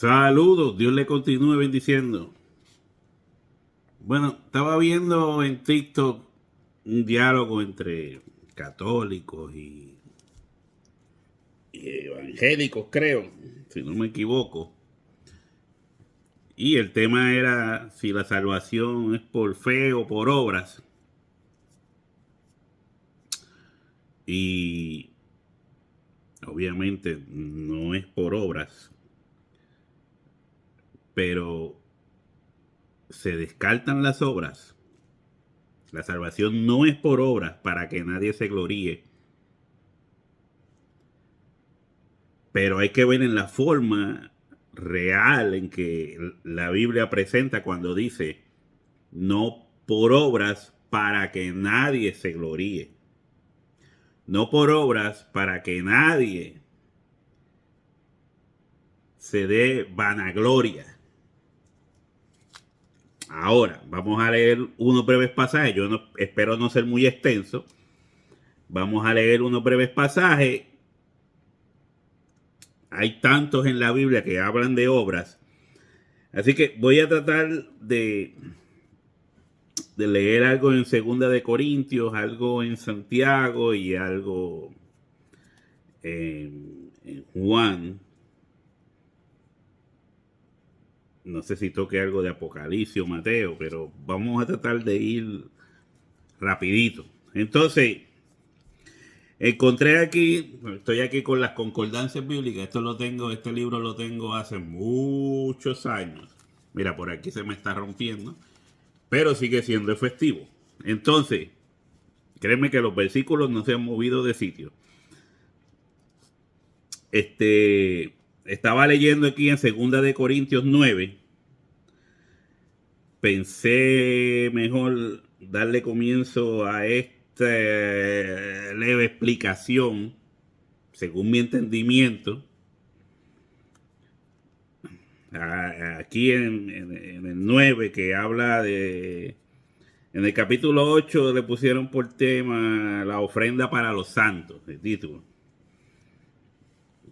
Saludos, Dios le continúe bendiciendo. Bueno, estaba viendo en TikTok un diálogo entre católicos y evangélicos, creo, si no me equivoco. Y el tema era si la salvación es por fe o por obras. Y obviamente no es por obras, pero se descartan las obras. La salvación no es por obras para que nadie se gloríe. Pero hay que ver en la forma real en que la Biblia presenta cuando dice no por obras para que nadie se gloríe. No por obras para que nadie se dé vanagloria. Ahora, vamos a leer unos breves pasajes. Yo espero no ser muy extenso. Vamos a leer unos breves pasajes. Hay tantos en la Biblia que hablan de obras. Así que voy a tratar de leer algo en Segunda de Corintios, algo en Santiago y algo en Juan. No sé si toque algo de Apocalipsis o Mateo, pero vamos a tratar de ir rapidito. Entonces, encontré aquí, estoy aquí con las concordancias bíblicas. Este libro lo tengo hace muchos años. Mira, por aquí se me está rompiendo, pero sigue siendo efectivo. Entonces, créeme que los versículos no se han movido de sitio. Estaba leyendo aquí en 2 de Corintios 9. Pensé mejor darle comienzo a esta leve explicación, según mi entendimiento. Aquí en el 9, que habla de... En el capítulo 8 le pusieron por tema la ofrenda para los santos, el título.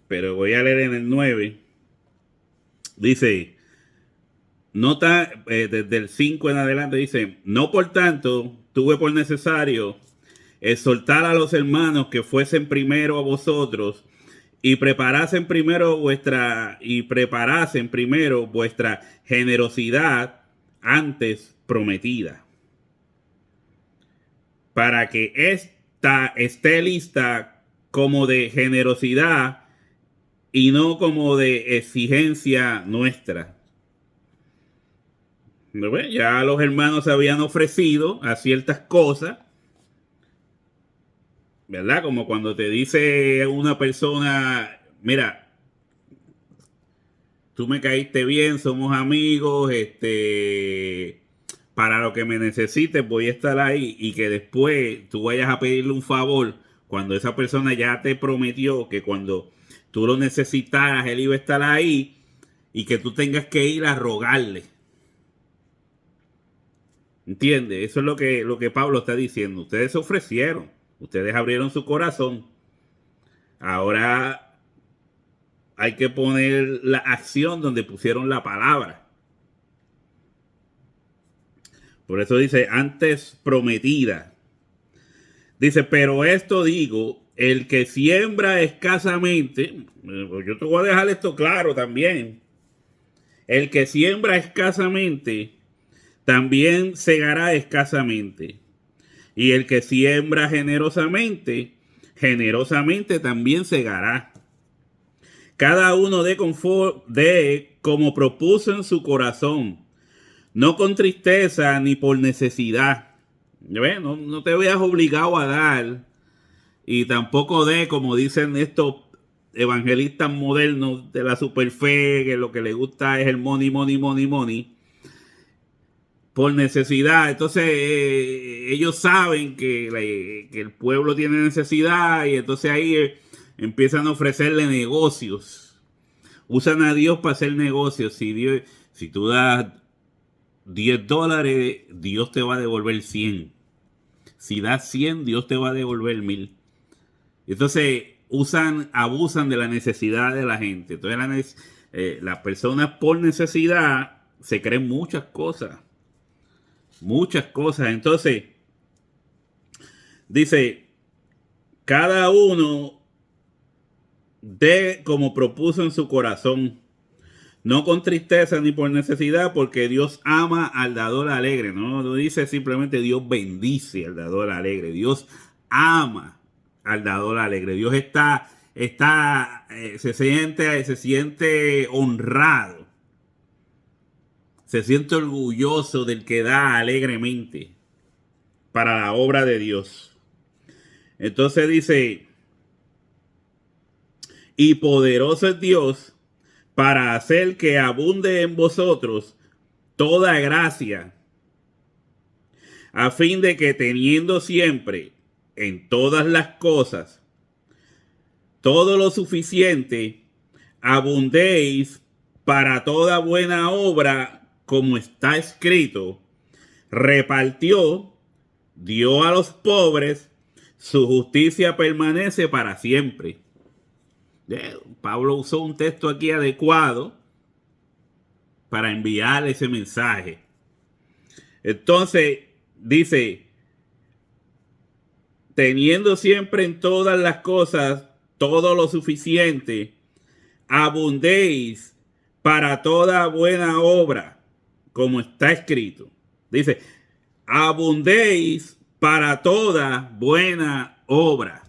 Pero voy a leer en el 9. Dice, nota desde el 5 en adelante, dice, no por tanto tuve por necesario exhortar a los hermanos que fuesen primero a vosotros y preparasen primero vuestra generosidad antes prometida, para que esta esté lista como de generosidad y no como de exigencia nuestra. ¿No ves? Ya los hermanos se habían ofrecido a ciertas cosas, ¿verdad? Como cuando te dice una persona, mira, tú me caíste bien, somos amigos, para lo que me necesites voy a estar ahí, y que después tú vayas a pedirle un favor cuando esa persona ya te prometió que cuando tú lo necesitaras él iba a estar ahí, y que tú tengas que ir a rogarle. ¿Entiendes? Eso es lo que Pablo está diciendo. Ustedes se ofrecieron, ustedes abrieron su corazón. Ahora hay que poner la acción donde pusieron la palabra. Por eso dice, antes prometida. Dice, pero esto digo, el que siembra escasamente, yo te voy a dejar esto claro también. El que siembra escasamente, también segará escasamente. Y el que siembra generosamente, generosamente también segará. Cada uno dé como propuso en su corazón, no con tristeza ni por necesidad. No te veas obligado a dar, y tampoco como dicen estos evangelistas modernos de la superfe, que lo que les gusta es el money, money, money, money, por necesidad. Entonces ellos saben que el pueblo tiene necesidad, y entonces ahí empiezan a ofrecerle negocios. Usan a Dios para hacer negocios. Si tú das $10, Dios te va a devolver 100. Si das 100, Dios te va a devolver 1000. Entonces abusan de la necesidad de la gente. Entonces Las personas por necesidad se creen muchas cosas. Muchas cosas. Entonces, dice, cada uno dé como propuso en su corazón, no con tristeza ni por necesidad, porque Dios ama al dador alegre. No dice simplemente Dios bendice al dador alegre. Dios ama al dador alegre. Dios se siente honrado. Se siente orgulloso del que da alegremente para la obra de Dios. Entonces dice, y poderoso es Dios para hacer que abunde en vosotros toda gracia, a fin de que teniendo siempre en todas las cosas todo lo suficiente, abundéis para toda buena obra, como está escrito, repartió, dio a los pobres, su justicia permanece para siempre. Pablo usó un texto aquí adecuado para enviar ese mensaje. Entonces, dice, teniendo siempre en todas las cosas todo lo suficiente, abundéis para toda buena obra, como está escrito. Dice, abundéis para toda buena obra.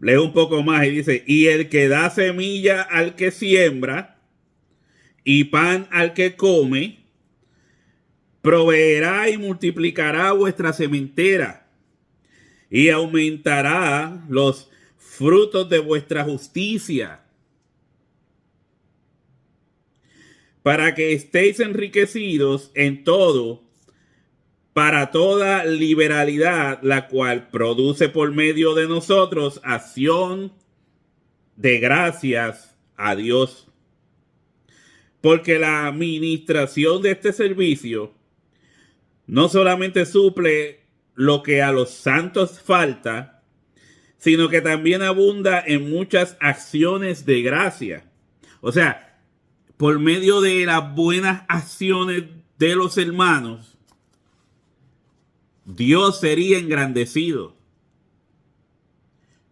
Leo un poco más y dice, y el que da semilla al que siembra y pan al que come, proveerá y multiplicará vuestra sementera y aumentará los frutos de vuestra justicia, para que estéis enriquecidos en todo, para toda liberalidad, la cual produce por medio de nosotros acción de gracias a Dios. Porque la administración de este servicio no solamente suple lo que a los santos falta, sino que también abunda en muchas acciones de gracia. O sea, por medio de las buenas acciones de los hermanos, Dios sería engrandecido.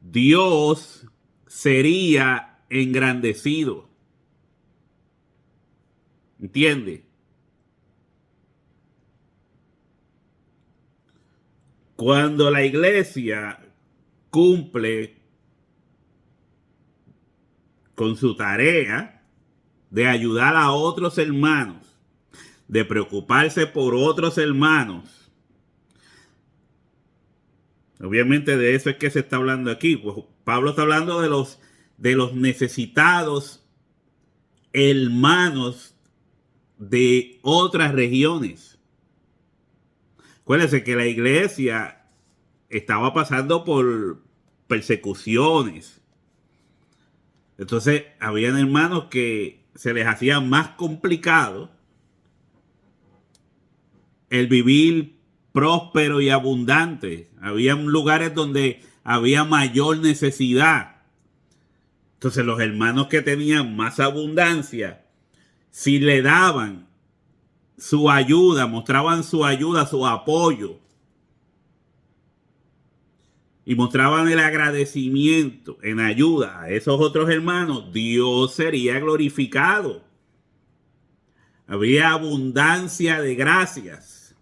Dios sería engrandecido. ¿Entiende? Cuando la iglesia cumple con su tarea de ayudar a otros hermanos, de preocuparse por otros hermanos, obviamente de eso es que se está hablando aquí. Pues Pablo está hablando de los necesitados hermanos de otras regiones. Acuérdense que la iglesia estaba pasando por persecuciones. Entonces, habían hermanos que se les hacía más complicado el vivir próspero y abundante. Habían lugares donde había mayor necesidad. Entonces, los hermanos que tenían más abundancia, si le daban su ayuda, mostraban su ayuda, su apoyo, y mostraban el agradecimiento en ayuda a esos otros hermanos, Dios sería glorificado. Habría abundancia de gracias.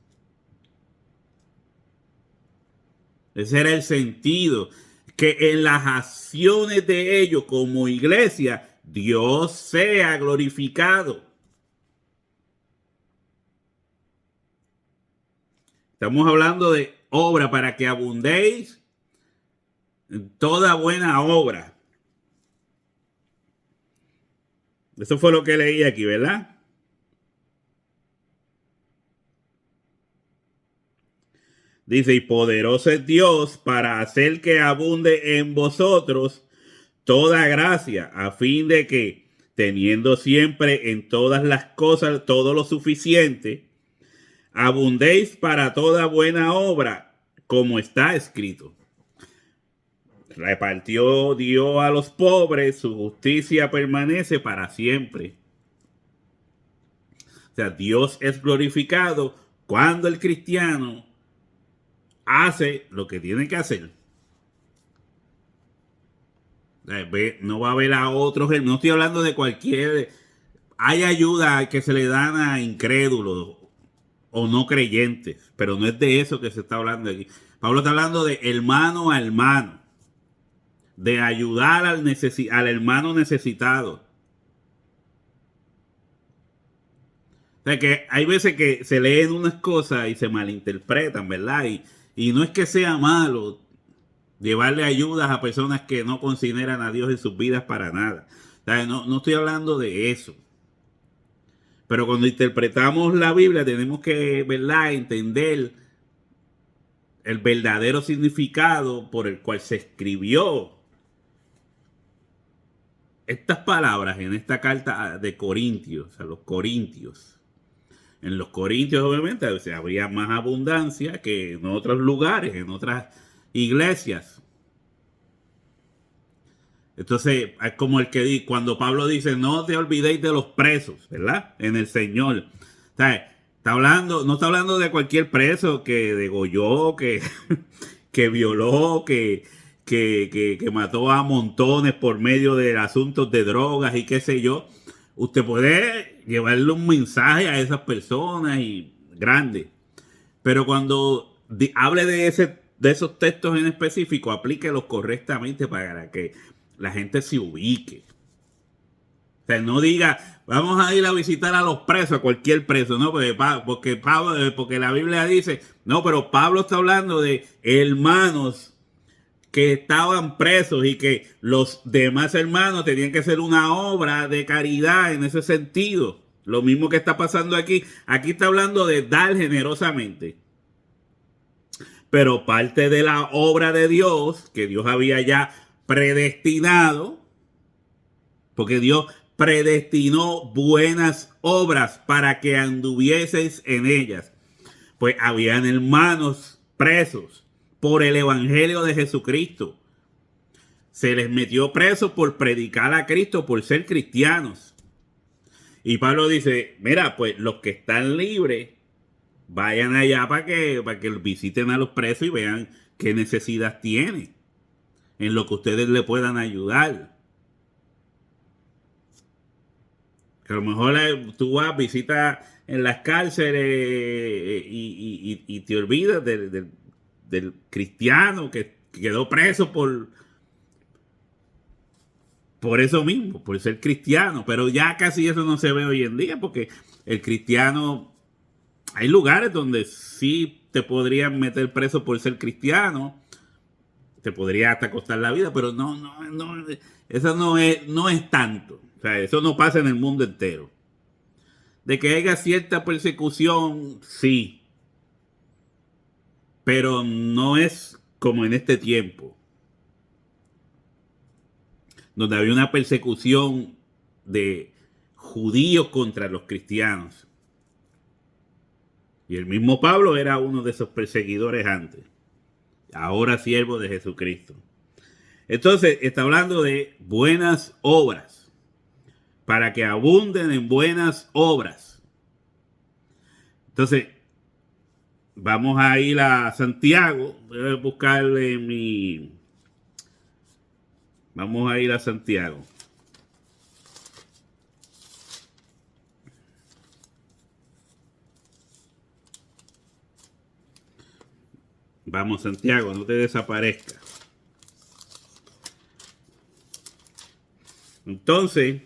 Ese era el sentido, que en las acciones de ellos como iglesia, Dios sea glorificado. Estamos hablando de obra para que abundéis en toda buena obra. Eso fue lo que leí aquí, ¿verdad? Dice, y poderoso es Dios para hacer que abunde en vosotros toda gracia, a fin de que, teniendo siempre en todas las cosas todo lo suficiente, abundéis para toda buena obra, como está escrito. repartió, dio a los pobres, su justicia permanece para siempre. O sea, Dios es glorificado cuando el cristiano hace lo que tiene que hacer. No va a haber a otros, no estoy hablando de cualquier... Hay ayuda que se le dan a incrédulos o no creyentes, pero no es de eso que se está hablando aquí. Pablo está hablando de hermano a hermano, de ayudar al hermano necesitado. O sea que hay veces que se leen unas cosas y se malinterpretan, ¿verdad? Y no es que sea malo llevarle ayudas a personas que no consideran a Dios en sus vidas para nada. O sea, no estoy hablando de eso. Pero cuando interpretamos la Biblia tenemos que, ¿verdad?, entender el verdadero significado por el cual se escribió estas palabras en esta carta de Corintios, a los Corintios. En los Corintios, obviamente, habría más abundancia que en otros lugares, en otras iglesias. Entonces, es como el que dice, cuando Pablo dice, no te olvidéis de los presos, ¿verdad? En el Señor. O sea, no está hablando de cualquier preso que degolló, que, que violó, que mató a montones por medio de asuntos de drogas y qué sé yo. Usted puede llevarle un mensaje a esas personas y grande. Pero cuando hable de esos textos en específico, aplíquelos correctamente para que la gente se ubique. O sea, no diga, vamos a ir a visitar a los presos, a cualquier preso, ¿no? Porque la Biblia dice, no, pero Pablo está hablando de hermanos que estaban presos y que los demás hermanos tenían que hacer una obra de caridad en ese sentido. Lo mismo que está pasando aquí. Aquí está hablando de dar generosamente. Pero parte de la obra de Dios, que Dios había ya predestinado, porque Dios predestinó buenas obras para que anduvieseis en ellas. Pues habían hermanos presos por el evangelio de Jesucristo. Se les metió preso por predicar a Cristo, por ser cristianos. Y Pablo dice, mira, pues los que están libres, vayan allá para que visiten a los presos y vean qué necesidad tienen, en lo que ustedes le puedan ayudar. Que a lo mejor tú vas, visitas en las cárceles y te olvidas del cristiano que quedó preso por eso mismo, por ser cristiano. Pero ya casi eso no se ve hoy en día, porque el cristiano, hay lugares donde sí te podrían meter preso por ser cristiano, te podría hasta costar la vida, pero eso no es tanto. O sea, eso no pasa en el mundo entero. De que haya cierta persecución, sí, pero no es como en este tiempo, donde había una persecución de judíos contra los cristianos. Y el mismo Pablo era uno de esos perseguidores antes, ahora siervo de Jesucristo. Entonces, está hablando de buenas obras, para que abunden en buenas obras. Entonces, vamos a ir a Santiago. Voy a buscarle Vamos a ir a Santiago. Vamos, Santiago, no te desaparezca. Entonces,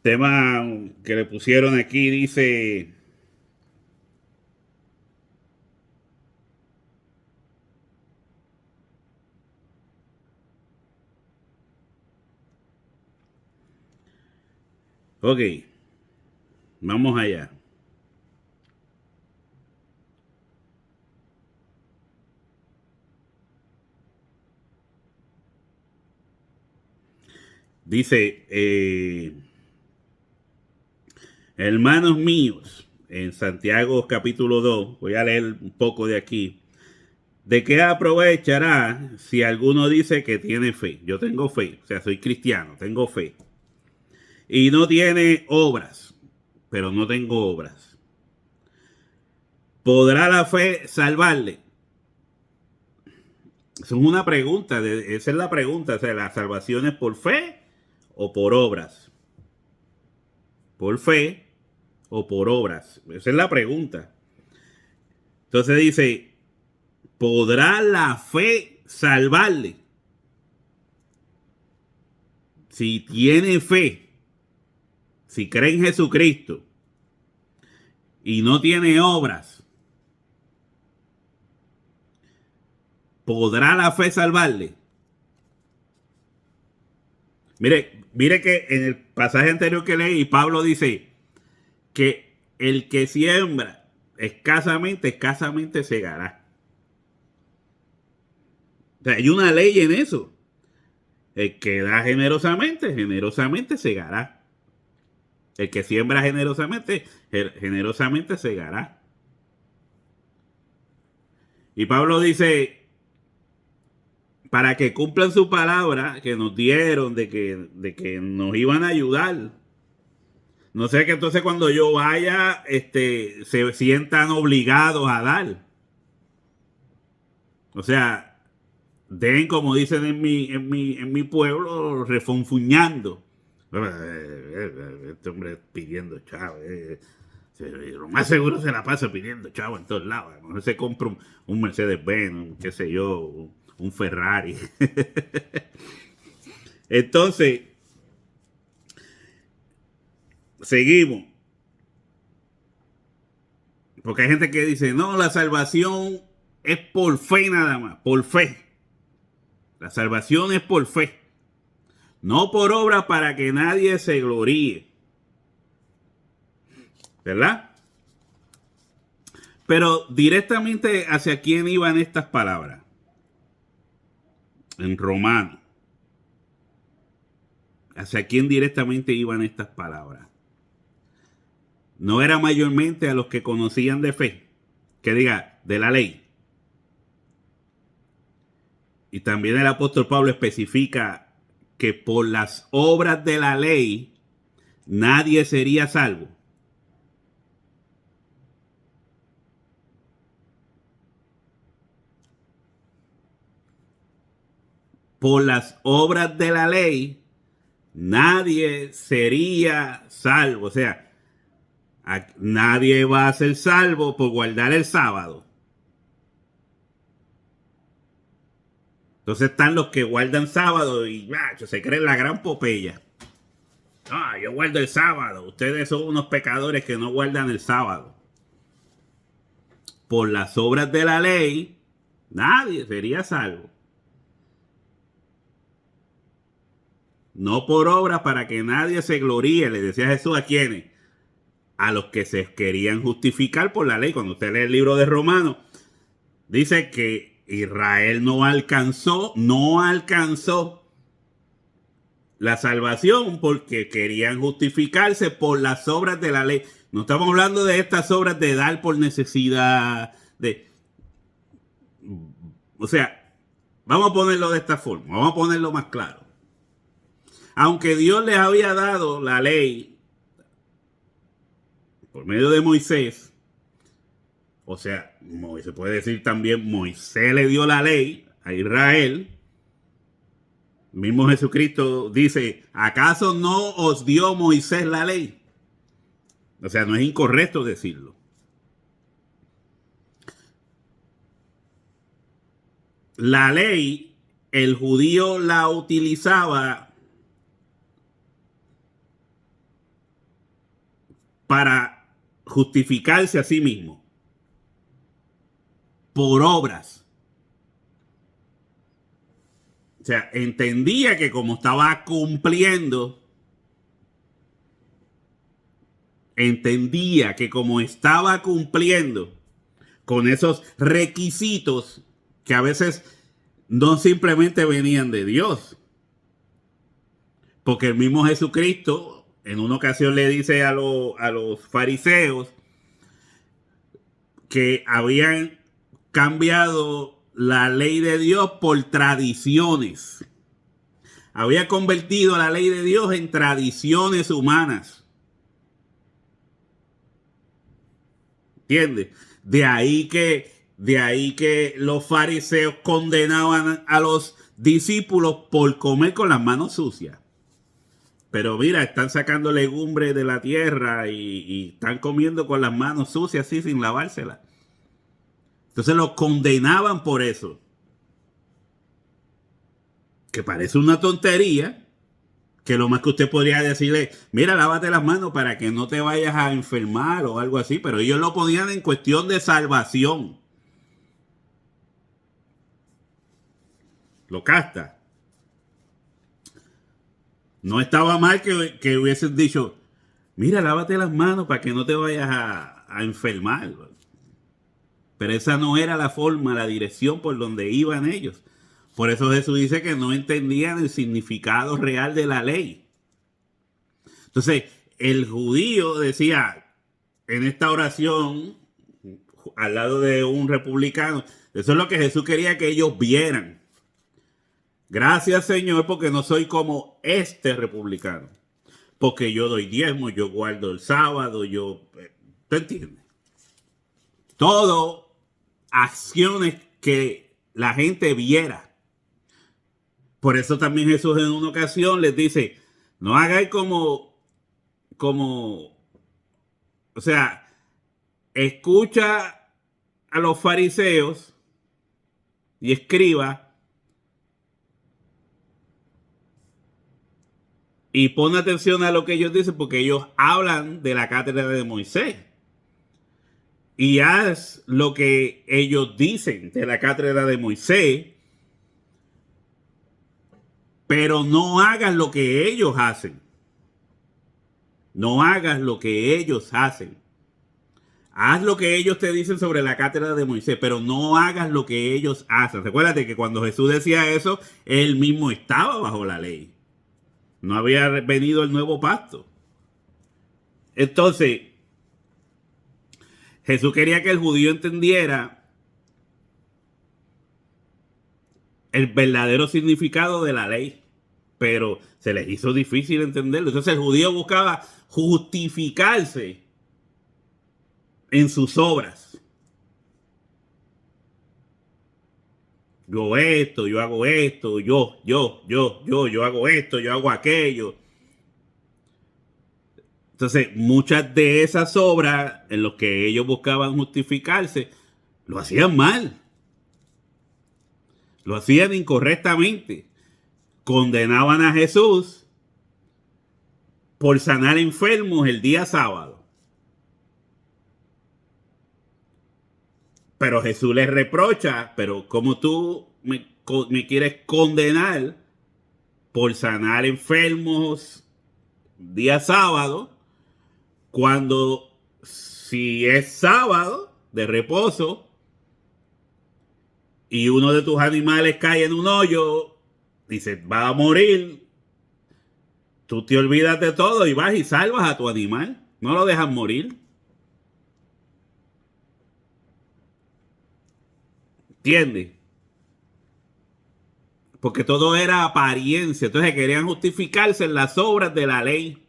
tema que le pusieron aquí dice... Ok, vamos allá. Dice, hermanos míos, en Santiago capítulo 2, voy a leer un poco de aquí. ¿De qué aprovechará si alguno dice que tiene fe? Yo tengo fe, o sea, soy cristiano, tengo fe. Y no tiene obras, pero no tengo obras. ¿Podrá la fe salvarle? Es una pregunta, esa es la pregunta, o sea, ¿la salvación es por fe o por obras? ¿Por fe o por obras? Esa es la pregunta. Entonces dice, ¿podrá la fe salvarle? Si tiene fe, si cree en Jesucristo y no tiene obras, ¿podrá la fe salvarle? Mire que en el pasaje anterior que leí, Pablo dice que el que siembra escasamente segará. O sea, hay una ley en eso. El que da generosamente segará. El que siembra generosamente segará. Y Pablo dice, para que cumplan su palabra que nos dieron de que nos iban a ayudar. No sé que entonces cuando yo vaya, se sientan obligados a dar. O sea, den, como dicen en mi pueblo, refonfuñando. Este hombre pidiendo chavo. Lo más seguro se la pasa pidiendo chavo en todos lados. A lo mejor se compra un Mercedes-Benz, qué sé yo, un Ferrari. Entonces, seguimos. Porque hay gente que dice, no, la salvación es por fe nada más, por fe. La salvación es por fe. No por obra para que nadie se gloríe. ¿Verdad? Pero directamente hacia quién iban estas palabras. En Romano. ¿Hacia quién directamente iban estas palabras? No era mayormente a los que conocían de fe, que diga, de la ley. Y también el apóstol Pablo especifica que por las obras de la ley nadie sería salvo. Por las obras de la ley nadie sería salvo. O sea, nadie va a ser salvo por guardar el sábado. Entonces están los que guardan sábado y se creen la gran Popeya. Yo guardo el sábado. Ustedes son unos pecadores que no guardan el sábado. Por las obras de la ley, nadie sería salvo. No por obras para que nadie se gloríe, le decía Jesús a quienes, a los que se querían justificar por la ley. Cuando usted lee el libro de Romanos, dice que Israel no alcanzó la salvación porque querían justificarse por las obras de la ley. No estamos hablando de estas obras de dar por necesidad, o sea, vamos a ponerlo de esta forma, vamos a ponerlo más claro. Aunque Dios les había dado la ley por medio de Moisés, o sea, se puede decir también Moisés le dio la ley a Israel. Mismo Jesucristo dice, ¿acaso no os dio Moisés la ley? O sea, no es incorrecto decirlo. La ley, el judío la utilizaba para justificarse a sí mismo por obras. O sea, entendía que como estaba cumpliendo, con esos requisitos que a veces no simplemente venían de Dios. Porque el mismo Jesucristo en una ocasión le dice a los fariseos que habían cambiado la ley de Dios por tradiciones. Había convertido la ley de Dios en tradiciones humanas. ¿Entiendes? De ahí que los fariseos condenaban a los discípulos por comer con las manos sucias. Pero mira, están sacando legumbres de la tierra y están comiendo con las manos sucias así sin lavárselas. Entonces los condenaban por eso. Que parece una tontería, que lo más que usted podría decirle, mira, lávate las manos para que no te vayas a enfermar o algo así, pero ellos lo ponían en cuestión de salvación. Lo casta. No estaba mal que hubiesen dicho, mira, lávate las manos para que no te vayas a enfermar. Pero esa no era la forma, la dirección por donde iban ellos. Por eso Jesús dice que no entendían el significado real de la ley. Entonces, el judío decía en esta oración, al lado de un republicano, eso es lo que Jesús quería que ellos vieran. Gracias, Señor, porque no soy como este republicano. Porque yo doy diezmo, yo guardo el sábado, ¿te entiendes? Todo acciones que la gente viera. Por eso también Jesús en una ocasión les dice, no hagáis o sea, escucha a los fariseos y escriba y pon atención a lo que ellos dicen porque ellos hablan de la cátedra de Moisés. Y haz lo que ellos dicen de la cátedra de Moisés, pero no hagas lo que ellos hacen. No hagas lo que ellos hacen. Haz lo que ellos te dicen sobre la cátedra de Moisés, pero no hagas lo que ellos hacen. Recuérdate que cuando Jesús decía eso, él mismo estaba bajo la ley. No había venido el nuevo pacto. Entonces, Jesús quería que el judío entendiera el verdadero significado de la ley, pero se les hizo difícil entenderlo. Entonces el judío buscaba justificarse en sus obras. Yo hago esto, yo hago esto, yo hago aquello. Entonces, muchas de esas obras en las que ellos buscaban justificarse, lo hacían mal. Lo hacían incorrectamente. Condenaban a Jesús por sanar enfermos el día sábado. Pero Jesús les reprocha, pero ¿cómo tú me quieres condenar por sanar enfermos día sábado? Cuando si es sábado de reposo y uno de tus animales cae en un hoyo, dices, va a morir, tú te olvidas de todo y vas y salvas a tu animal. No lo dejas morir. ¿Entiendes? Porque todo era apariencia. Entonces querían justificarse en las obras de la ley.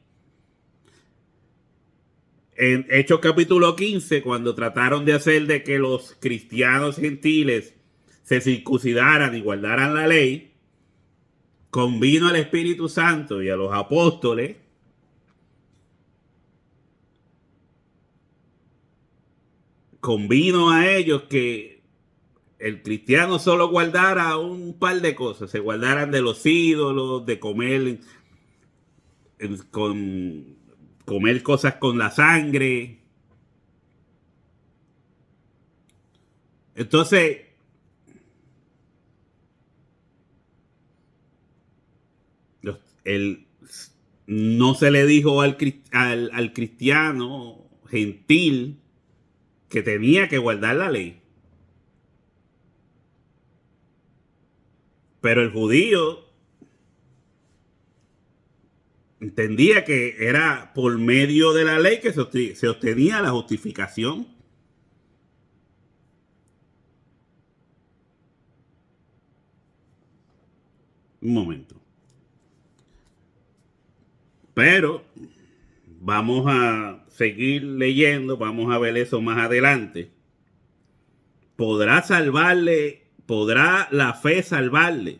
En Hechos capítulo 15, cuando trataron de hacer de que los cristianos gentiles se circuncidaran y guardaran la ley, convino al Espíritu Santo y a los apóstoles convino a ellos que el cristiano solo guardara un par de cosas, se guardaran de los ídolos, de comer cosas con la sangre. Entonces, no se le dijo al cristiano gentil que tenía que guardar la ley. Pero el judío entendía que era por medio de la ley que se obtenía la justificación. Un momento. Pero vamos a seguir leyendo, vamos a ver eso más adelante. ¿Podrá la fe salvarle?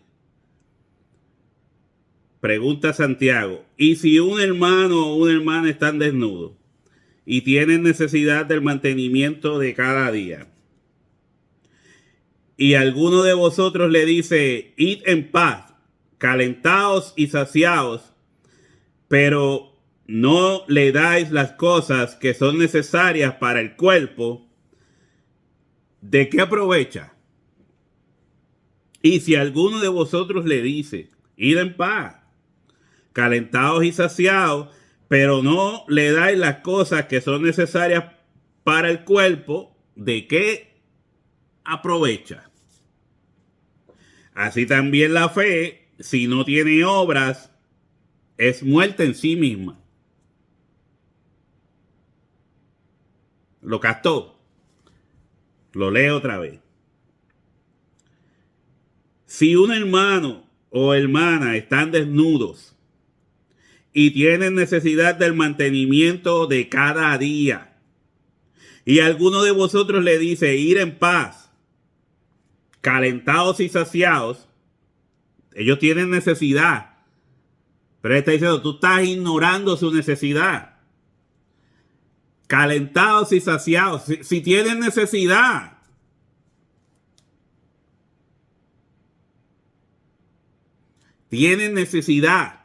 Pregunta Santiago. ¿Y si un hermano o una hermana están desnudos y tienen necesidad del mantenimiento de cada día? Y alguno de vosotros le dice, id en paz, calentaos y saciaos, pero no le dais las cosas que son necesarias para el cuerpo, ¿de qué aprovecha? Y si alguno de vosotros le dice, id en paz, calentados y saciados, pero no le dais las cosas que son necesarias para el cuerpo, ¿de qué aprovecha? Así también la fe, si no tiene obras, es muerta en sí misma. ¿Lo captó? Lo leo otra vez. Si un hermano o hermana están desnudos y tienen necesidad del mantenimiento de cada día, y alguno de vosotros le dice, ir en paz, calentados y saciados, ellos tienen necesidad, pero él está diciendo, tú estás ignorando su necesidad. Calentados y saciados, si tienen necesidad. Tienen necesidad.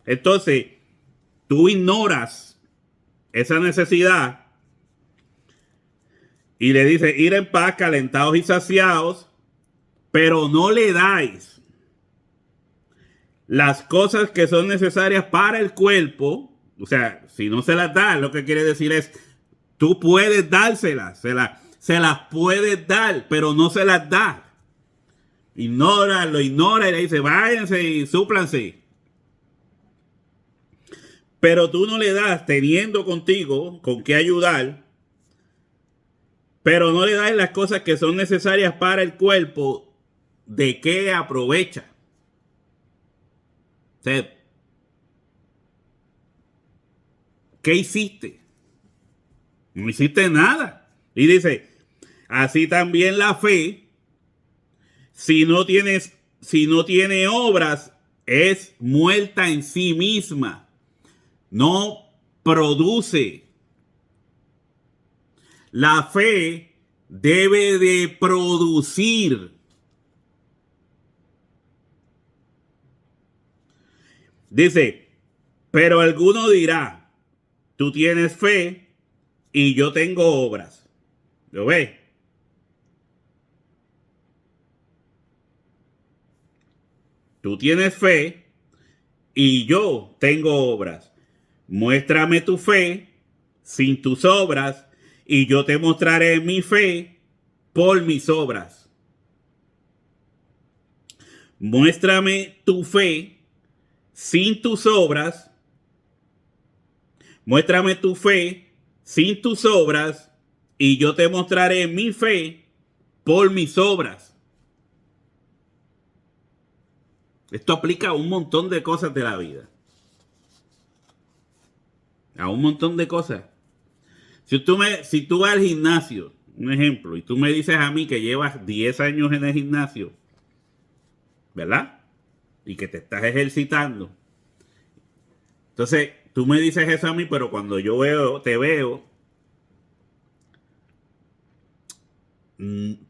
Entonces, tú ignoras esa necesidad y le dices, ir en paz, calentados y saciados, pero no le dais las cosas que son necesarias para el cuerpo. O sea, si no se las das, lo que quiere decir es, tú puedes dárselas, se las puedes dar, pero no se las das. Lo ignora y le dice, váyanse y súplanse. Pero tú no le das, teniendo contigo con qué ayudar, pero no le das las cosas que son necesarias para el cuerpo, ¿de qué aprovecha? O sea, ¿qué hiciste? No hiciste nada. Y dice, así también la fe, si no tiene obras, es muerta en sí misma. No produce. La fe debe de producir. Dice, pero alguno dirá, tú tienes fe y yo tengo obras. ¿Lo ves? Tú tienes fe y yo tengo obras. Muéstrame tu fe sin tus obras y yo te mostraré mi fe por mis obras. Muéstrame tu fe sin tus obras. Muéstrame tu fe sin tus obras y yo te mostraré mi fe por mis obras. Esto aplica a un montón de cosas de la vida. A un montón de cosas. Si tú vas al gimnasio, un ejemplo, y tú me dices a mí que llevas 10 años en el gimnasio, ¿verdad? Y que te estás ejercitando. Entonces, tú me dices eso a mí, pero cuando yo te veo,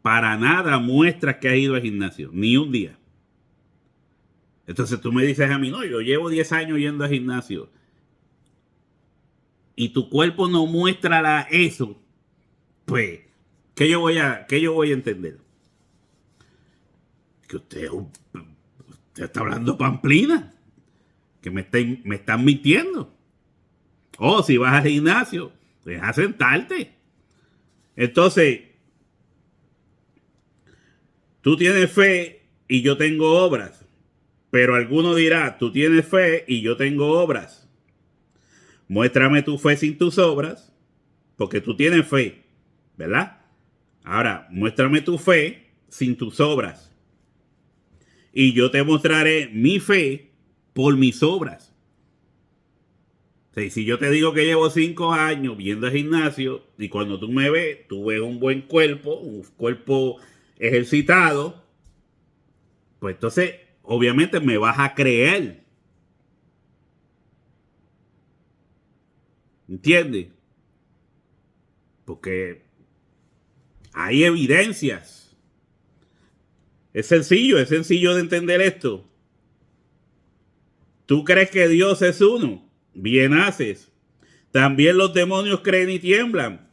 para nada muestras que has ido al gimnasio, ni un día. Entonces tú me dices a mí, no, yo llevo 10 años yendo al gimnasio. Y tu cuerpo no muestra eso, pues, ¿qué yo voy a entender? Que usted está hablando pamplina, que me están mintiendo. O si vas al gimnasio, deja sentarte. Entonces, tú tienes fe y yo tengo obras. Pero alguno dirá, tú tienes fe y yo tengo obras. Muéstrame tu fe sin tus obras, porque tú tienes fe, ¿verdad? Ahora, muéstrame tu fe sin tus obras. y yo te mostraré mi fe por mis obras. O sea, si yo te digo que llevo 5 años viendo el gimnasio y cuando tú me ves, tú ves un buen cuerpo, un cuerpo ejercitado, pues entonces obviamente me vas a creer. ¿Entiendes? Porque hay evidencias. Es sencillo de entender esto. ¿Tú crees que Dios es uno? Bien haces. También los demonios creen y tiemblan.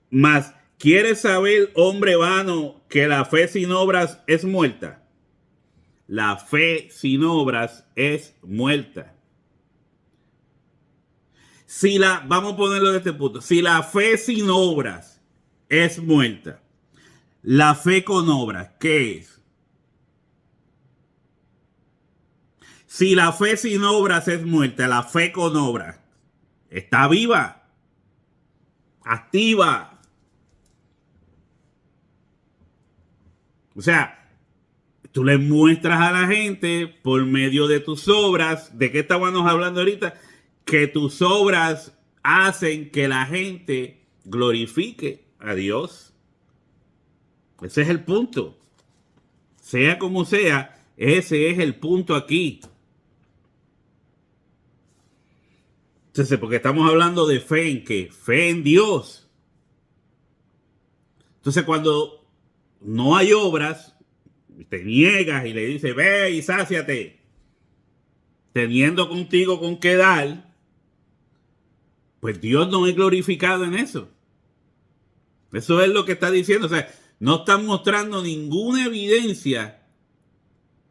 Mas, ¿quieres saber, hombre vano, que la fe sin obras es muerta? La fe sin obras es muerta. Vamos a ponerlo de este punto. Si la fe sin obras es muerta, la fe con obras, ¿qué es? Si la fe sin obras es muerta, la fe con obras está viva, activa. O sea, tú le muestras a la gente por medio de tus obras, ¿de qué estábamos hablando ahorita? Que tus obras hacen que la gente glorifique a Dios. Ese es el punto. Sea como sea, ese es el punto aquí. Entonces, porque estamos hablando de fe en qué? Fe en Dios. Entonces, cuando no hay obras, te niegas y le dices, ve y sáciate, teniendo contigo con qué dar, pues Dios no es glorificado en eso. Eso es lo que está diciendo. O sea, no están mostrando ninguna evidencia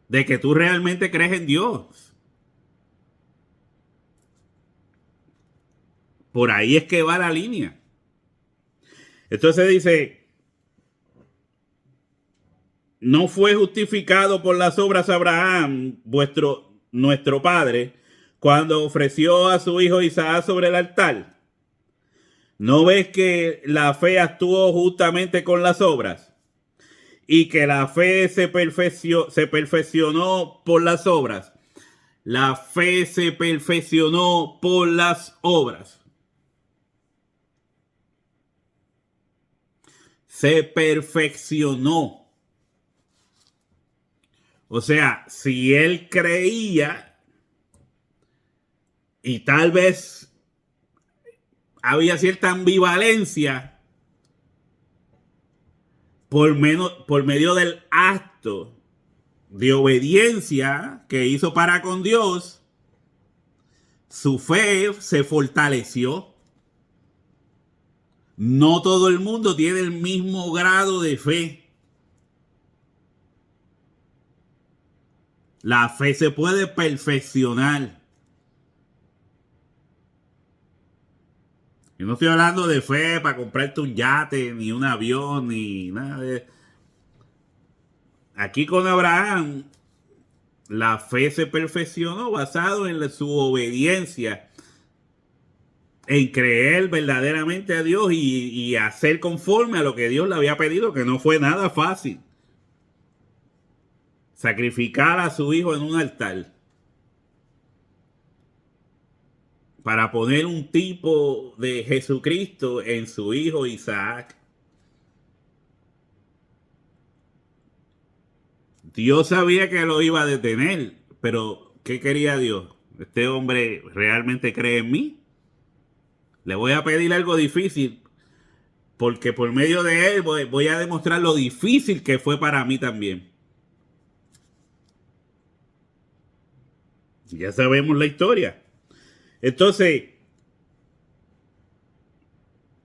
de que tú realmente crees en Dios. Por ahí es que va la línea. Entonces dice, no fue justificado por las obras Abraham, nuestro padre, cuando ofreció a su hijo Isaac sobre el altar. ¿No ves que la fe actuó justamente con las obras? Y que la fe se perfeccionó por las obras. La fe se perfeccionó por las obras. Se perfeccionó. O sea, si él creía y tal vez había cierta ambivalencia por medio del acto de obediencia que hizo para con Dios, su fe se fortaleció. No todo el mundo tiene el mismo grado de fe. La fe se puede perfeccionar. Yo no estoy hablando de fe para comprarte un yate, ni un avión, ni nada de... Aquí con Abraham, la fe se perfeccionó basado en su obediencia, en creer verdaderamente a Dios y hacer conforme a lo que Dios le había pedido, que no fue nada fácil. Sacrificar a su hijo en un altar para poner un tipo de Jesucristo en su hijo Isaac. Dios sabía que lo iba a detener, pero ¿qué quería Dios? ¿Este hombre realmente cree en mí? Le voy a pedir algo difícil, porque por medio de él voy a demostrar lo difícil que fue para mí también. Ya sabemos la historia. Entonces,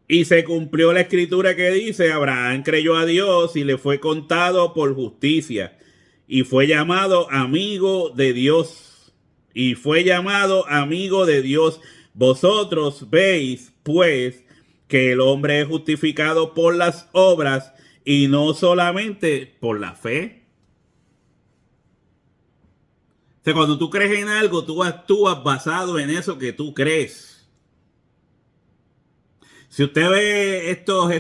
y se cumplió la escritura que dice, Abraham creyó a Dios y le fue contado por justicia. Y fue llamado amigo de Dios. Y fue llamado amigo de Dios. Vosotros veis, pues, que el hombre es justificado por las obras y no solamente por la fe. O sea, cuando tú crees en algo, tú actúas basado en eso que tú crees. Si usted ve estos,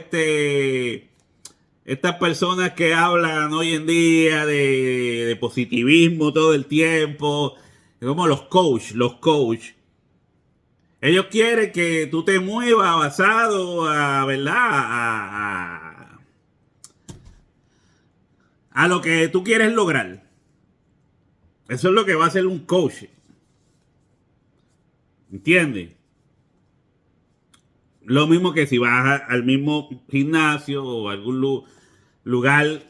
Estas personas que hablan hoy en día de positivismo todo el tiempo, como los coach, ellos quieren que tú te muevas basado a, ¿verdad? A lo que tú quieres lograr. Eso es lo que va a hacer un coach. ¿Entiendes? Lo mismo que si vas al mismo gimnasio o algún lugar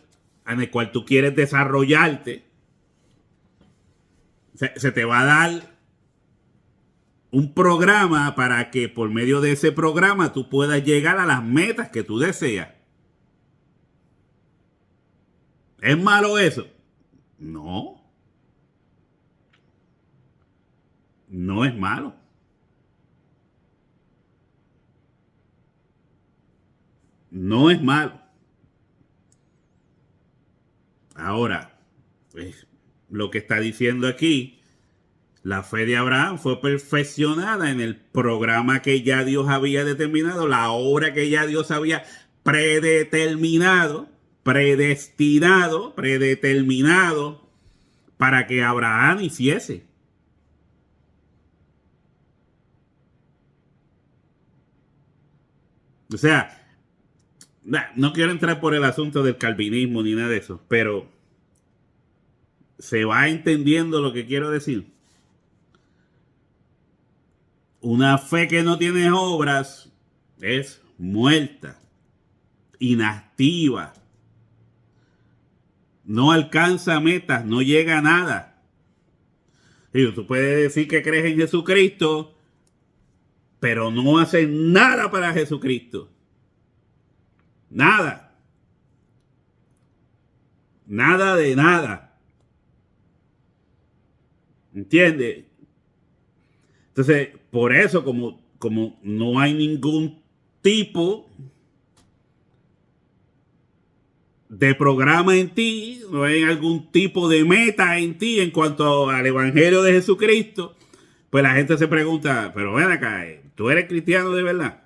en el cual tú quieres desarrollarte, se te va a dar un programa para que por medio de ese programa tú puedas llegar a las metas que tú deseas. ¿Es malo eso? No, no es malo. No es malo. Ahora, pues, lo que está diciendo aquí, la fe de Abraham fue perfeccionada en el programa que ya Dios había determinado, la obra que ya Dios había predeterminado, predeterminado para que Abraham hiciese. O sea, no quiero entrar por el asunto del calvinismo ni nada de eso, pero se va entendiendo lo que quiero decir. Una fe que no tiene obras es muerta, inactiva, no alcanza metas, no llega a nada. Y tú puedes decir que crees en Jesucristo, pero no haces nada para Jesucristo. Nada. Nada de nada. ¿Entiendes? Entonces, por eso, como no hay ningún tipo de programa en ti, no hay algún tipo de meta en ti en cuanto al Evangelio de Jesucristo, pues la gente se pregunta, pero ven acá, ¿tú eres cristiano de verdad?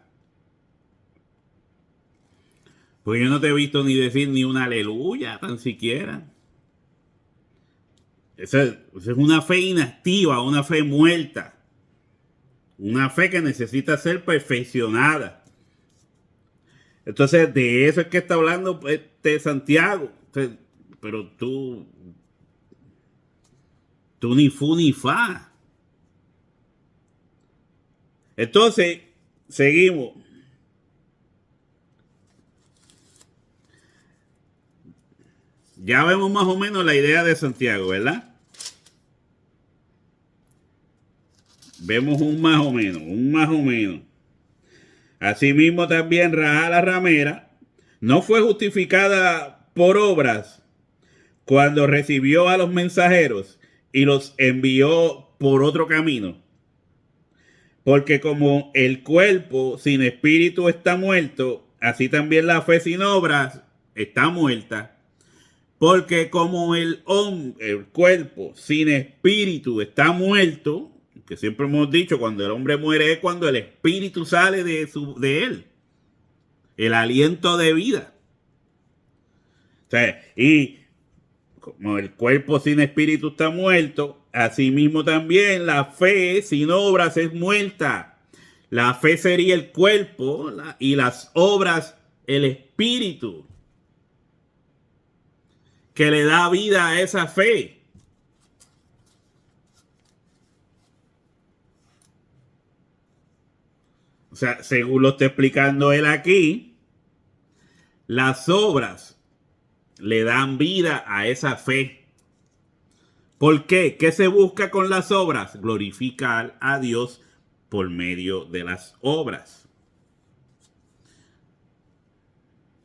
Pues yo no te he visto ni decir ni una aleluya, tan siquiera. Esa es una fe inactiva, una fe muerta. Una fe que necesita ser perfeccionada. Entonces, de eso es que está hablando Santiago. Pero tú ni fu ni fa. Entonces, seguimos. Ya vemos más o menos la idea de Santiago, ¿verdad? Vemos un más o menos, un más o menos. Asimismo también Rahab la ramera no fue justificada por obras cuando recibió a los mensajeros y los envió por otro camino. Porque como el cuerpo sin espíritu está muerto, así también la fe sin obras está muerta. Porque como el cuerpo sin espíritu está muerto, que siempre hemos dicho, cuando el hombre muere es cuando el espíritu sale de él. El aliento de vida. O sea, y como el cuerpo sin espíritu está muerto, asimismo también la fe sin obras es muerta. La fe sería el cuerpo y las obras el espíritu que le da vida a esa fe. O sea, según lo está explicando él aquí, las obras le dan vida a esa fe. ¿Por qué? ¿Qué se busca con las obras? Glorificar a Dios por medio de las obras.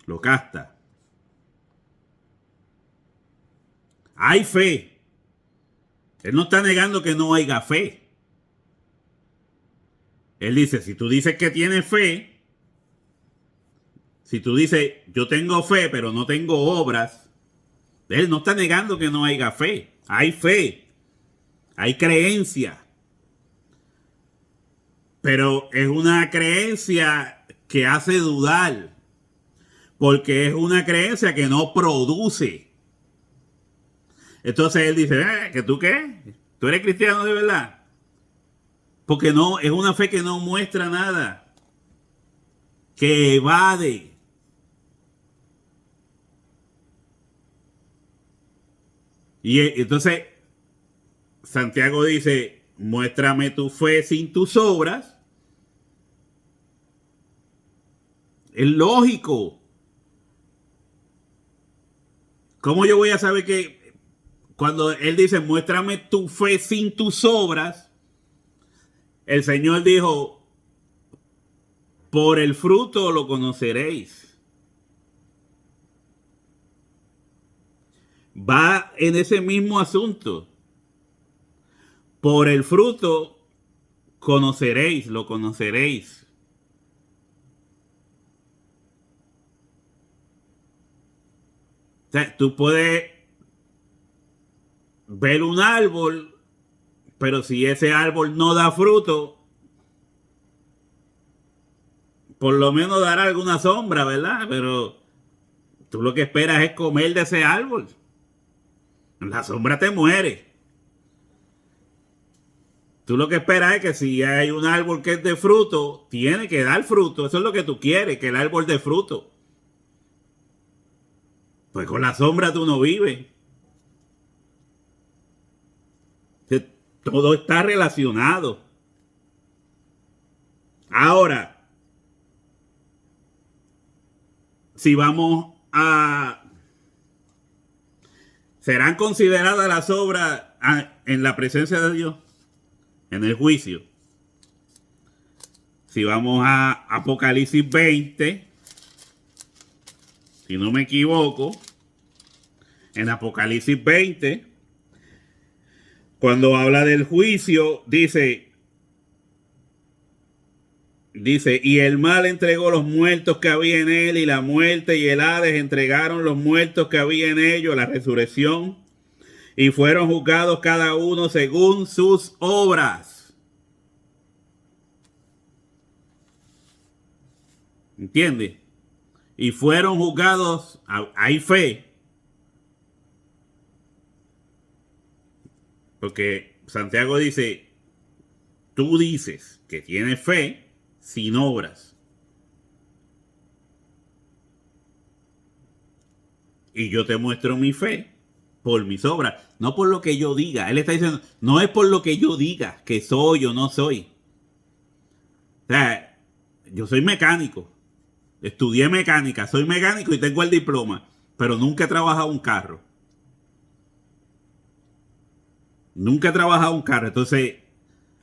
Lo casta. Hay fe. Él no está negando que no haya fe. Él dice, si tú dices que tienes fe, si tú dices, yo tengo fe, pero no tengo obras, él no está negando que no haya fe. Hay fe. Hay creencia. Pero es una creencia que hace dudar. porque es una creencia que no produce. Entonces él dice, ¿que tú qué? ¿Tú eres cristiano de verdad? Porque no, es una fe que no muestra nada, que evade. Y entonces Santiago dice, muéstrame tu fe sin tus obras. Es lógico. ¿Cómo yo voy a saber que cuando él dice, muéstrame tu fe sin tus obras, el Señor dijo, por el fruto lo conoceréis? Va en ese mismo asunto. Por el fruto conoceréis, lo conoceréis. O sea, tú puedes ver un árbol, pero si ese árbol no da fruto, por lo menos dará alguna sombra, ¿verdad? Pero tú lo que esperas es comer de ese árbol. La sombra te muere. Tú lo que esperas es que si hay un árbol que es de fruto, tiene que dar fruto. Eso es lo que tú quieres, que el árbol dé fruto. Pues con la sombra tú no vives. Todo está relacionado. Ahora, si vamos a... ¿Serán consideradas las obras en la presencia de Dios? En el juicio. Si vamos a Apocalipsis 20, si no me equivoco, en Apocalipsis 20, cuando habla del juicio, dice, y el mal entregó los muertos que había en él, y la muerte y el Hades entregaron los muertos que había en ellos, la resurrección, y fueron juzgados cada uno según sus obras. ¿Entiendes? Y fueron juzgados, hay fe. Porque Santiago dice, tú dices que tienes fe sin obras. Y yo te muestro mi fe por mis obras, no por lo que yo diga. Él está diciendo, no es por lo que yo diga que soy o no soy. O sea, yo soy mecánico. Estudié mecánica, soy mecánico y tengo el diploma, pero nunca he trabajado un carro. Nunca he trabajado un carro. Entonces,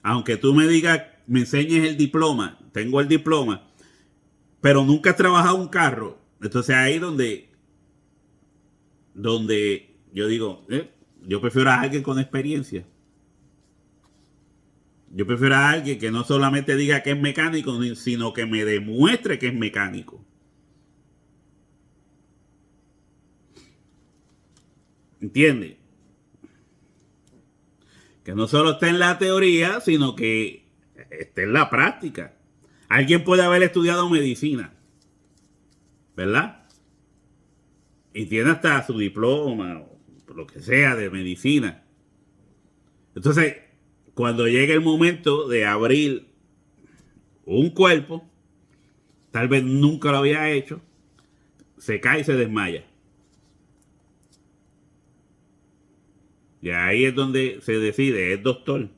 aunque tú me digas, me enseñes el diploma, tengo el diploma, pero nunca he trabajado un carro. Entonces ahí donde yo digo, yo prefiero a alguien con experiencia. Yo prefiero a alguien que no solamente diga que es mecánico, sino que me demuestre que es mecánico. ¿Entiendes? Que no solo esté en la teoría, sino que esté en la práctica. Alguien puede haber estudiado medicina, ¿verdad? Y tiene hasta su diploma, o lo que sea, de medicina. Entonces, cuando llegue el momento de abrir un cuerpo, tal vez nunca lo había hecho, se cae y se desmaya. Y ahí es donde se decide, ¿es doctor?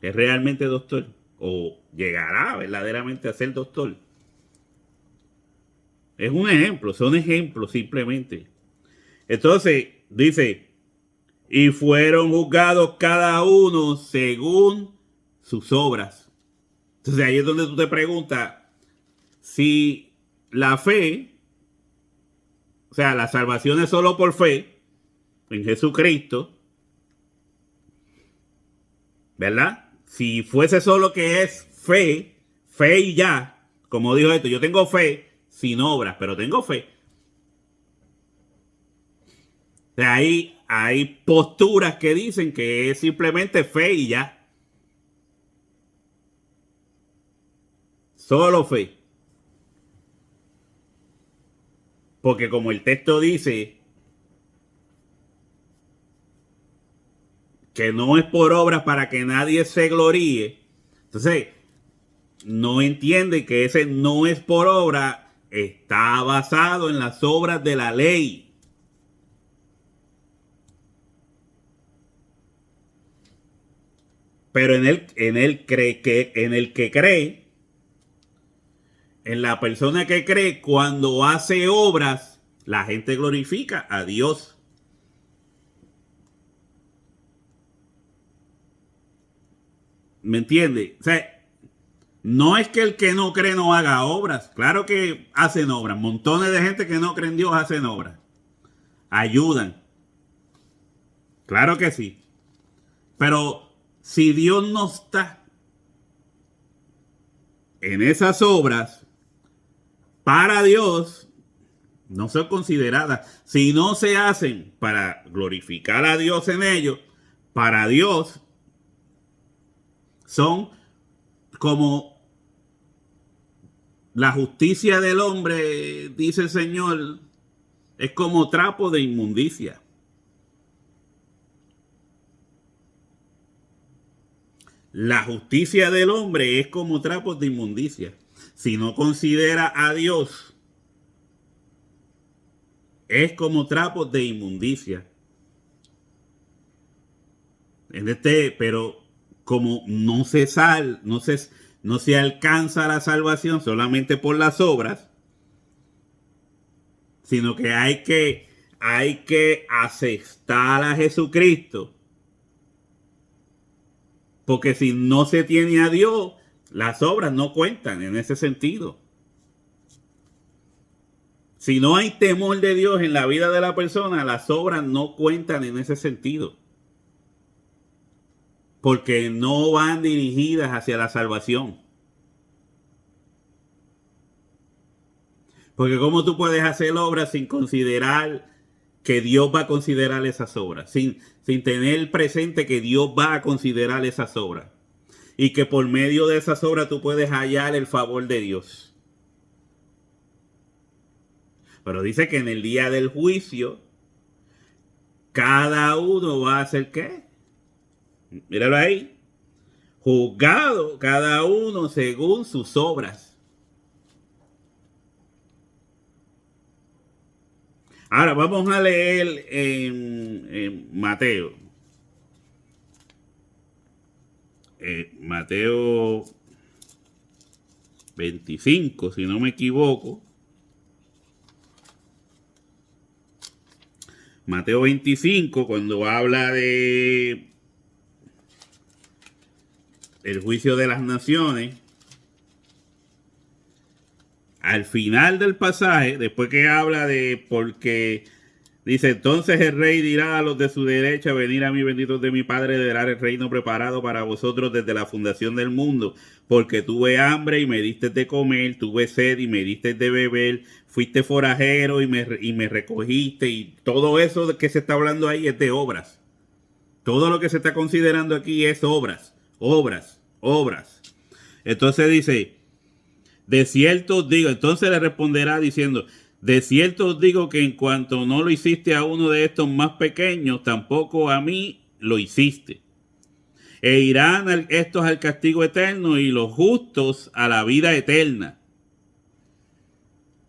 ¿Es realmente doctor? ¿O llegará verdaderamente a ser doctor? Es un ejemplo, son ejemplos simplemente. Entonces, dice, y fueron juzgados cada uno según sus obras. Entonces ahí es donde tú te preguntas si la fe, o sea, la salvación es solo por fe en Jesucristo, ¿verdad? Si fuese solo que es fe, fe y ya, como dijo esto, yo tengo fe sin obras, pero tengo fe. O sea, hay posturas que dicen que es simplemente fe y ya. Solo fe. Porque como el texto dice que no es por obras para que nadie se gloríe, entonces no entiende que ese no es por obra está basado en las obras de la ley. Pero en él cree que, en el que cree, en la persona que cree, cuando hace obras, la gente glorifica a Dios. ¿Me entiende? O sea, no es que el que no cree no haga obras. Claro que hacen obras. Montones de gente que no cree en Dios hacen obras. Ayudan. Claro que sí. Pero si Dios no está en esas obras, para Dios no son consideradas. Si no se hacen para glorificar a Dios en ellos, para Dios son como la justicia del hombre, dice el Señor, es como trapo de inmundicia. La justicia del hombre es como trapos de inmundicia. Si no considera a Dios, es como trapos de inmundicia. Pero como no se alcanza la salvación solamente por las obras, sino que hay que aceptar a Jesucristo. Porque si no se tiene a Dios, las obras no cuentan en ese sentido. Si no hay temor de Dios en la vida de la persona, las obras no cuentan en ese sentido. Porque no van dirigidas hacia la salvación. Porque ¿cómo tú puedes hacer obras sin considerar que Dios va a considerar esas obras? Sin tener presente que Dios va a considerar esas obras. Y que por medio de esas obras tú puedes hallar el favor de Dios. Pero dice que en el día del juicio, cada uno va a hacer ¿qué? Míralo ahí. Juzgado cada uno según sus obras. Ahora vamos a leer en Mateo. Mateo 25, si no me equivoco. Mateo 25, cuando habla de el juicio de las naciones, al final del pasaje, después que habla de porque dice, entonces el rey dirá a los de su derecha, venid a mí benditos de mi Padre, heredar el reino preparado para vosotros desde la fundación del mundo, porque tuve hambre y me diste de comer, tuve sed y me diste de beber, fuiste forajero y me recogiste, y todo eso que se está hablando ahí es de obras. Todo lo que se está considerando aquí es obras, obras, obras. Entonces dice, de cierto os digo, entonces le responderá diciendo, de cierto os digo que en cuanto no lo hiciste a uno de estos más pequeños, tampoco a mí lo hiciste. E irán estos al castigo eterno y los justos a la vida eterna.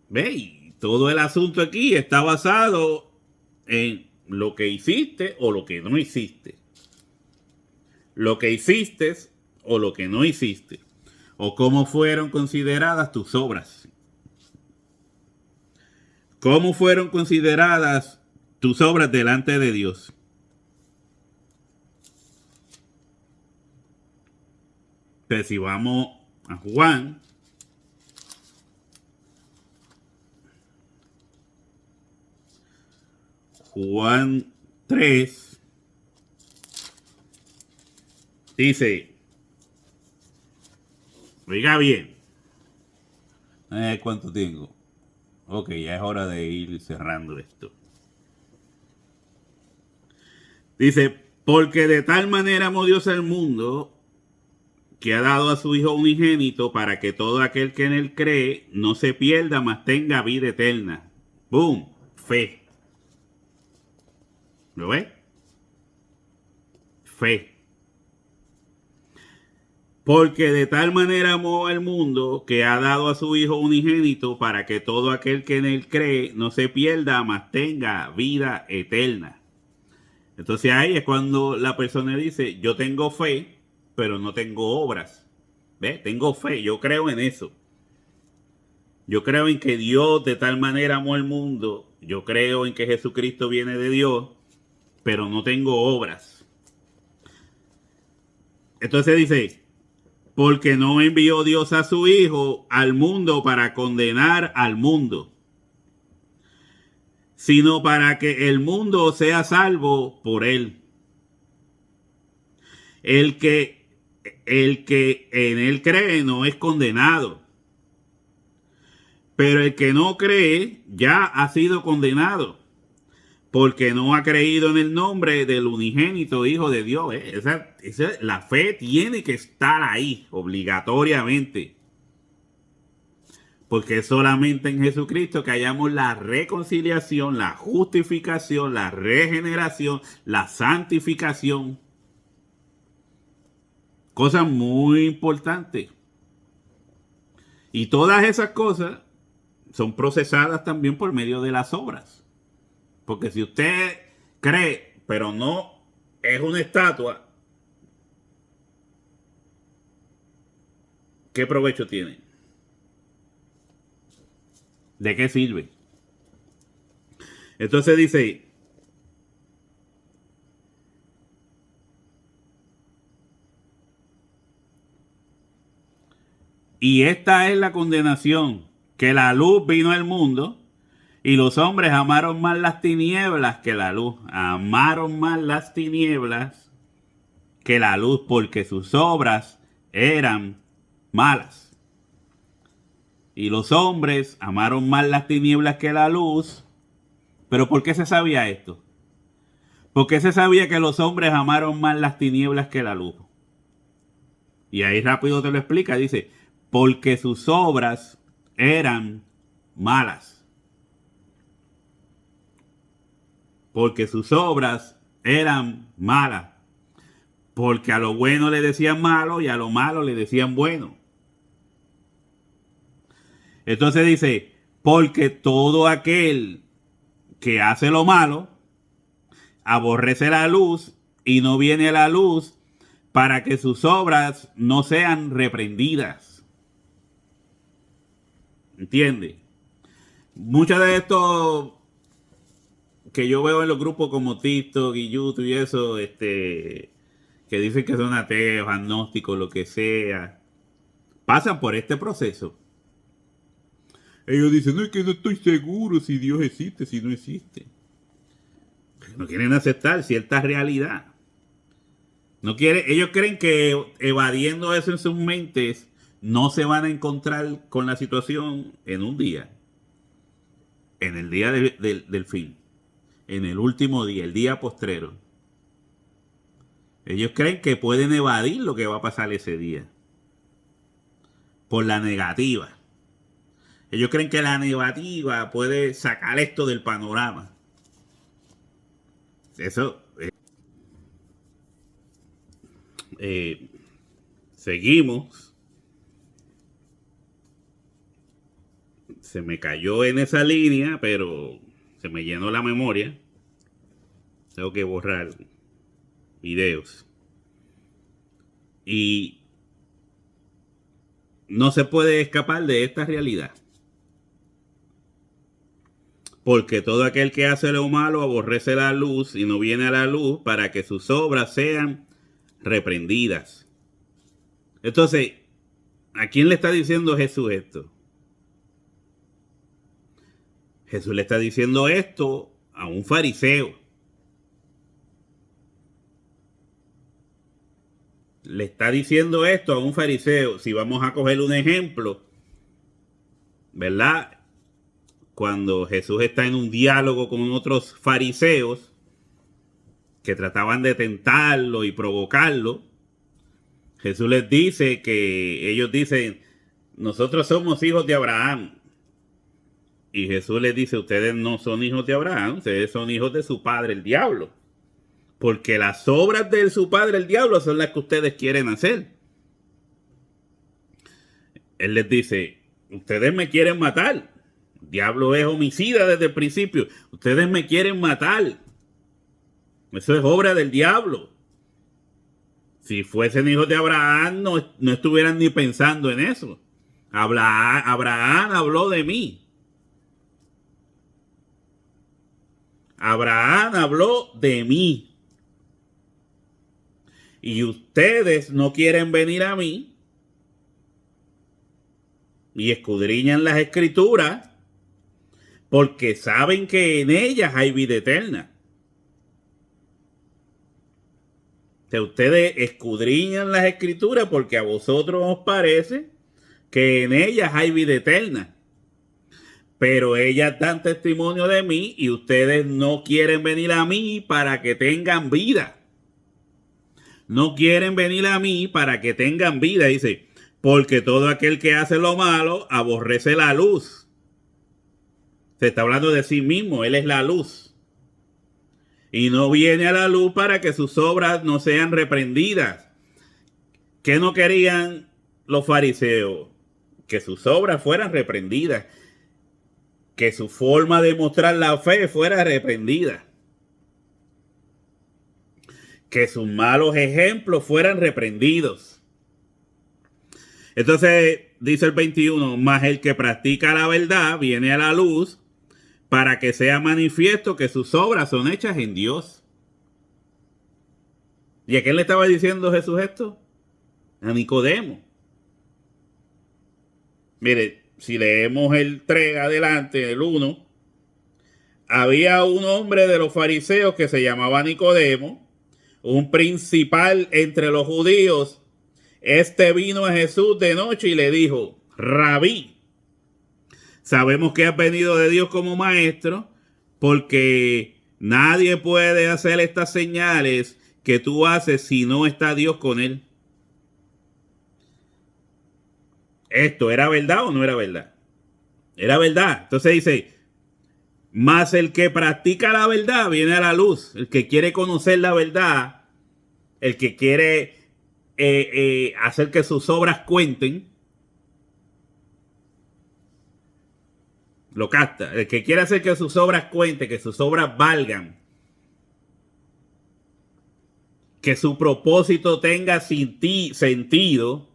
¿Veis? Todo el asunto aquí está basado en lo que hiciste o lo que no hiciste. Lo que hiciste o lo que no hiciste. O cómo fueron consideradas tus obras. ¿Cómo fueron consideradas tus obras delante de Dios? Pero si vamos a Juan, Juan 3, dice, oiga bien, ¿cuánto tengo? Ok, ya es hora de ir cerrando esto. Dice, porque de tal manera amó Dios al mundo que ha dado a su Hijo unigénito para que todo aquel que en él cree no se pierda, mas tenga vida eterna. ¡Boom! Fe. ¿Lo ves? Fe. Porque de tal manera amó al mundo que ha dado a su Hijo unigénito para que todo aquel que en él cree no se pierda, mas tenga vida eterna. Entonces ahí es cuando la persona dice, yo tengo fe, pero no tengo obras. ¿Ves? Tengo fe, yo creo en eso. Yo creo en que Dios de tal manera amó al mundo. Yo creo en que Jesucristo viene de Dios, pero no tengo obras. Entonces dice, porque no envió Dios a su Hijo al mundo para condenar al mundo, sino para que el mundo sea salvo por él. El que en él cree no es condenado, pero el que no cree ya ha sido condenado, porque no ha creído en el nombre del unigénito Hijo de Dios. La fe tiene que estar ahí, obligatoriamente. Porque es solamente en Jesucristo que hallamos la reconciliación, la justificación, la regeneración, la santificación. Cosas muy importantes. Y todas esas cosas son procesadas también por medio de las obras. Porque si usted cree, pero no es una estatua, ¿qué provecho tiene? ¿De qué sirve? Entonces dice, y esta es la condenación, que la luz vino al mundo y los hombres amaron más las tinieblas que la luz. Amaron más las tinieblas que la luz porque sus obras eran malas. Y los hombres amaron más las tinieblas que la luz. ¿Pero por qué se sabía esto? Porque se sabía que los hombres amaron más las tinieblas que la luz. Y ahí rápido te lo explica. Dice, porque sus obras eran malas. Porque sus obras eran malas. Porque a lo bueno le decían malo y a lo malo le decían bueno. Entonces dice, porque todo aquel que hace lo malo aborrece la luz y no viene a la luz para que sus obras no sean reprendidas. ¿Entiende? Muchas de esto que yo veo en los grupos como TikTok y YouTube y eso, que dicen que son ateos, agnósticos, lo que sea, pasan por este proceso. Ellos dicen, no, es que no estoy seguro si Dios existe, si no existe. No quieren aceptar cierta realidad. Ellos creen que evadiendo eso en sus mentes no se van a encontrar con la situación en un día. En el día del fin. En el último día, el día postrero. Ellos creen que pueden evadir lo que va a pasar ese día. Por la negativa. Ellos creen que la negativa puede sacar esto del panorama. Eso. Seguimos. Se me cayó en esa línea, pero se me llenó la memoria. Tengo que borrar videos. Y no se puede escapar de esta realidad. Porque todo aquel que hace lo malo aborrece la luz y no viene a la luz para que sus obras sean reprendidas. Entonces, ¿a quién le está diciendo Jesús esto? Jesús le está diciendo esto a un fariseo. Le está diciendo esto a un fariseo. Si vamos a coger un ejemplo, ¿verdad? Cuando Jesús está en un diálogo con otros fariseos que trataban de tentarlo y provocarlo, Jesús les dice que ellos dicen, nosotros somos hijos de Abraham. Y Jesús les dice, ustedes no son hijos de Abraham, ustedes son hijos de su padre, el diablo. Porque las obras de su padre, el diablo, son las que ustedes quieren hacer. Él les dice, ustedes me quieren matar. El diablo es homicida desde el principio. Ustedes me quieren matar. Eso es obra del diablo. Si fuesen hijos de Abraham, no estuvieran ni pensando en eso. Abraham habló de mí. Abraham habló de mí. Y ustedes no quieren venir a mí y escudriñan las escrituras porque saben que en ellas hay vida eterna. O sea, ustedes escudriñan las escrituras porque a vosotros os parece que en ellas hay vida eterna. Pero ellas dan testimonio de mí y ustedes no quieren venir a mí para que tengan vida. No quieren venir a mí para que tengan vida, dice, porque todo aquel que hace lo malo aborrece la luz. Se está hablando de sí mismo, él es la luz. Y no viene a la luz para que sus obras no sean reprendidas. ¿Qué no querían los fariseos? Que sus obras fueran reprendidas. Que su forma de mostrar la fe fuera reprendida. Que sus malos ejemplos fueran reprendidos. Entonces dice el 21, mas el que practica la verdad viene a la luz para que sea manifiesto que sus obras son hechas en Dios. ¿Y a quién le estaba diciendo Jesús esto? A Nicodemo. Mire, si leemos el 3 adelante, el 1, había un hombre de los fariseos que se llamaba Nicodemo, un principal entre los judíos. Este vino a Jesús de noche y le dijo, Rabí, sabemos que has venido de Dios como maestro, porque nadie puede hacer estas señales que tú haces si no está Dios con él. ¿Esto era verdad o no era verdad? Era verdad. Entonces dice, mas el que practica la verdad viene a la luz. El que quiere conocer la verdad, el que quiere hacer que sus obras cuenten, lo capta. El que quiere hacer que sus obras cuenten, que sus obras valgan, que su propósito tenga sentido,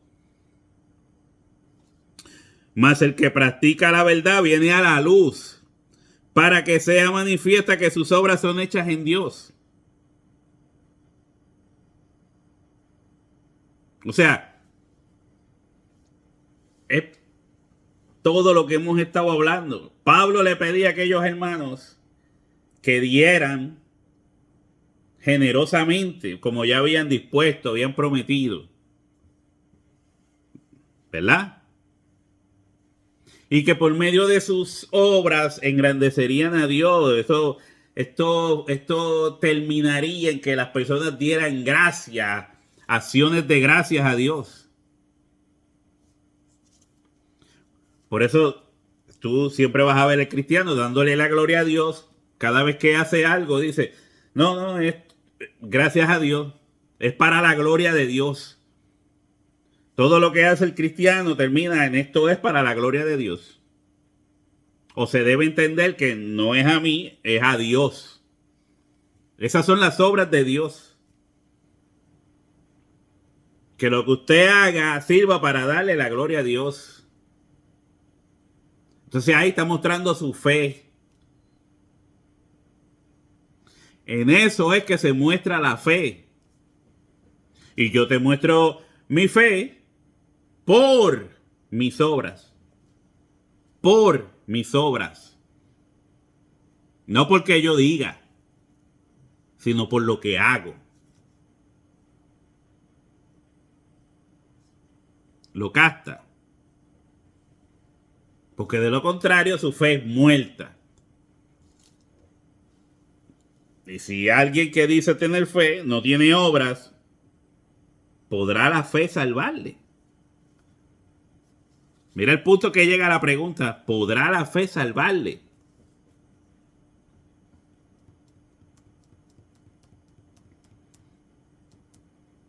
mas el que practica la verdad viene a la luz para que sea manifiesta que sus obras son hechas en Dios. O sea, es todo lo que hemos estado hablando. Pablo le pedía a aquellos hermanos que dieran generosamente, como ya habían dispuesto, habían prometido. ¿Verdad? Y que por medio de sus obras engrandecerían a Dios. Esto terminaría en que las personas dieran gracias, acciones de gracias a Dios. Por eso tú siempre vas a ver al cristiano dándole la gloria a Dios. Cada vez que hace algo dice, no, es gracias a Dios. Es para la gloria de Dios. Todo lo que hace el cristiano termina en esto es para la gloria de Dios. O se debe entender que no es a mí, es a Dios. Esas son las obras de Dios. Que lo que usted haga sirva para darle la gloria a Dios. Entonces ahí está mostrando su fe. En eso es que se muestra la fe. Y yo te muestro mi fe por mis obras. Por mis obras. No porque yo diga, sino por lo que hago. Lo capta. Porque de lo contrario su fe es muerta. Y si alguien que dice tener fe no tiene obras, ¿podrá la fe salvarle? Mira el punto que llega a la pregunta, ¿podrá la fe salvarle?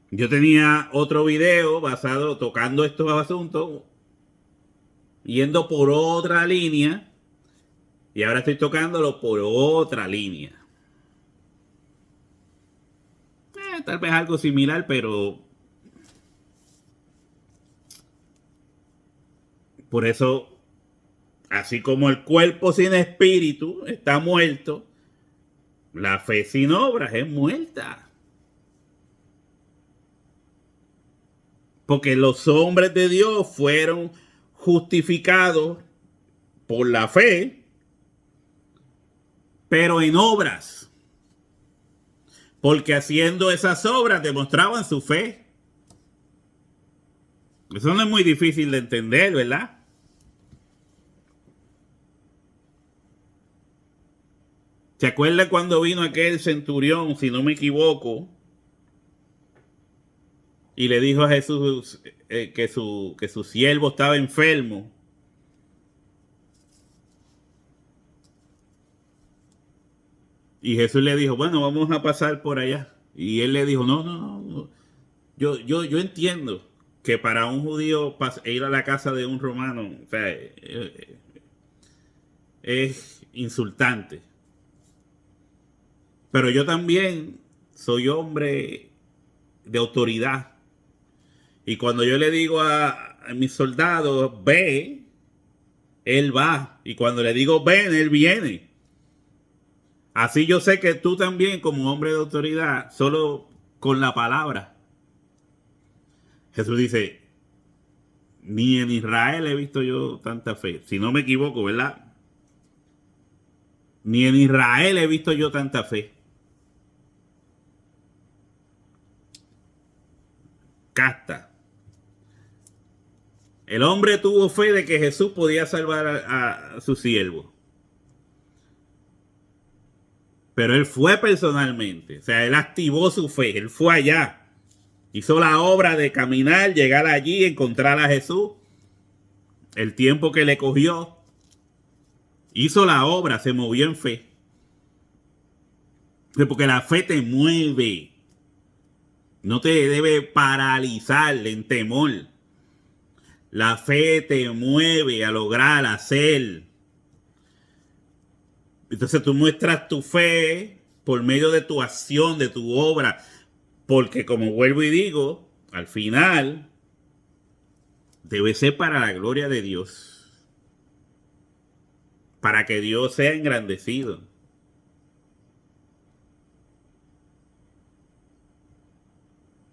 Yo tenía otro video basado tocando estos asuntos, yendo por otra línea, y ahora estoy tocándolo por otra línea. Tal vez algo similar, pero por eso, así como el cuerpo sin espíritu está muerto, la fe sin obras es muerta. Porque los hombres de Dios fueron justificados por la fe, pero en obras. Porque haciendo esas obras demostraban su fe. Eso no es muy difícil de entender, ¿verdad? ¿Se acuerda cuando vino aquel centurión, si no me equivoco, y le dijo a Jesús que su siervo estaba enfermo? Y Jesús le dijo, bueno, vamos a pasar por allá. Y él le dijo, no. Yo entiendo que para un judío ir a la casa de un romano, o sea, es insultante. Pero yo también soy hombre de autoridad. Y cuando yo le digo a mis soldados, ve, él va. Y cuando le digo ven, él viene. Así yo sé que tú también, como hombre de autoridad, solo con la palabra. Jesús dice, ni en Israel he visto yo tanta fe. Si no me equivoco, ¿verdad? Ni en Israel he visto yo tanta fe. Casta. El hombre tuvo fe de que Jesús podía salvar a su siervo. Pero él fue personalmente. O sea, él activó su fe. Él fue allá. Hizo la obra de caminar, llegar allí, encontrar a Jesús. El tiempo que le cogió. Hizo la obra, se movió en fe. Porque la fe te mueve. No te debe paralizar en temor. La fe te mueve a lograr hacer. Entonces tú muestras tu fe por medio de tu acción, de tu obra. Porque como vuelvo y digo, al final debe ser para la gloria de Dios. Para que Dios sea engrandecido.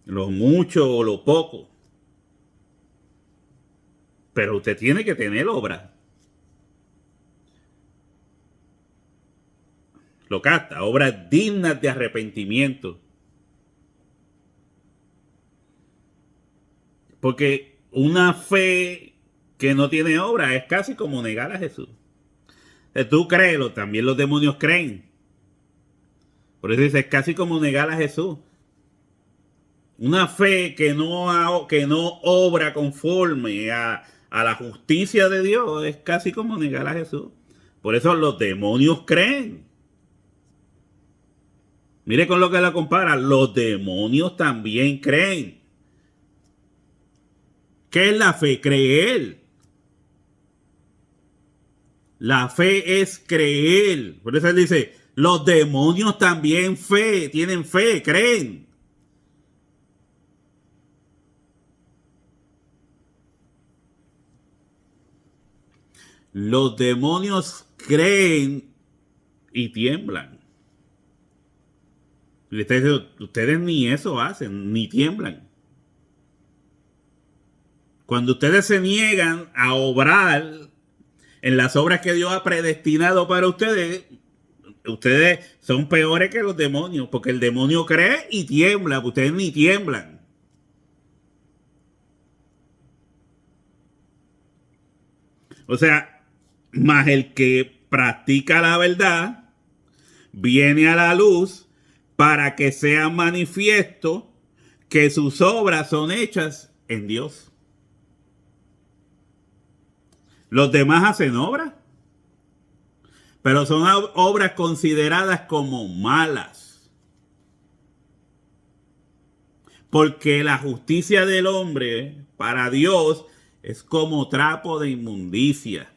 Lo mucho o lo poco. Pero usted tiene que tener obra. Lo capta, obras dignas de arrepentimiento. Porque una fe que no tiene obra es casi como negar a Jesús. Tú créelo, también los demonios creen. Por eso dice, es casi como negar a Jesús. Una fe que no obra conforme a la justicia de Dios es casi como negar a Jesús. Por eso los demonios creen. Mire con lo que la compara. Los demonios también creen. ¿Qué es la fe? Creer. La fe es creer. Por eso él dice, los demonios también tienen fe, creen. Los demonios creen y tiemblan. Y ustedes ni eso hacen, ni tiemblan. Cuando ustedes se niegan a obrar en las obras que Dios ha predestinado para ustedes, ustedes son peores que los demonios, porque el demonio cree y tiembla, ustedes ni tiemblan. O sea, más el que practica la verdad viene a la luz para que sea manifiesto que sus obras son hechas en Dios. Los demás hacen obras, pero son obras consideradas como malas. Porque la justicia del hombre para Dios es como trapo de inmundicia.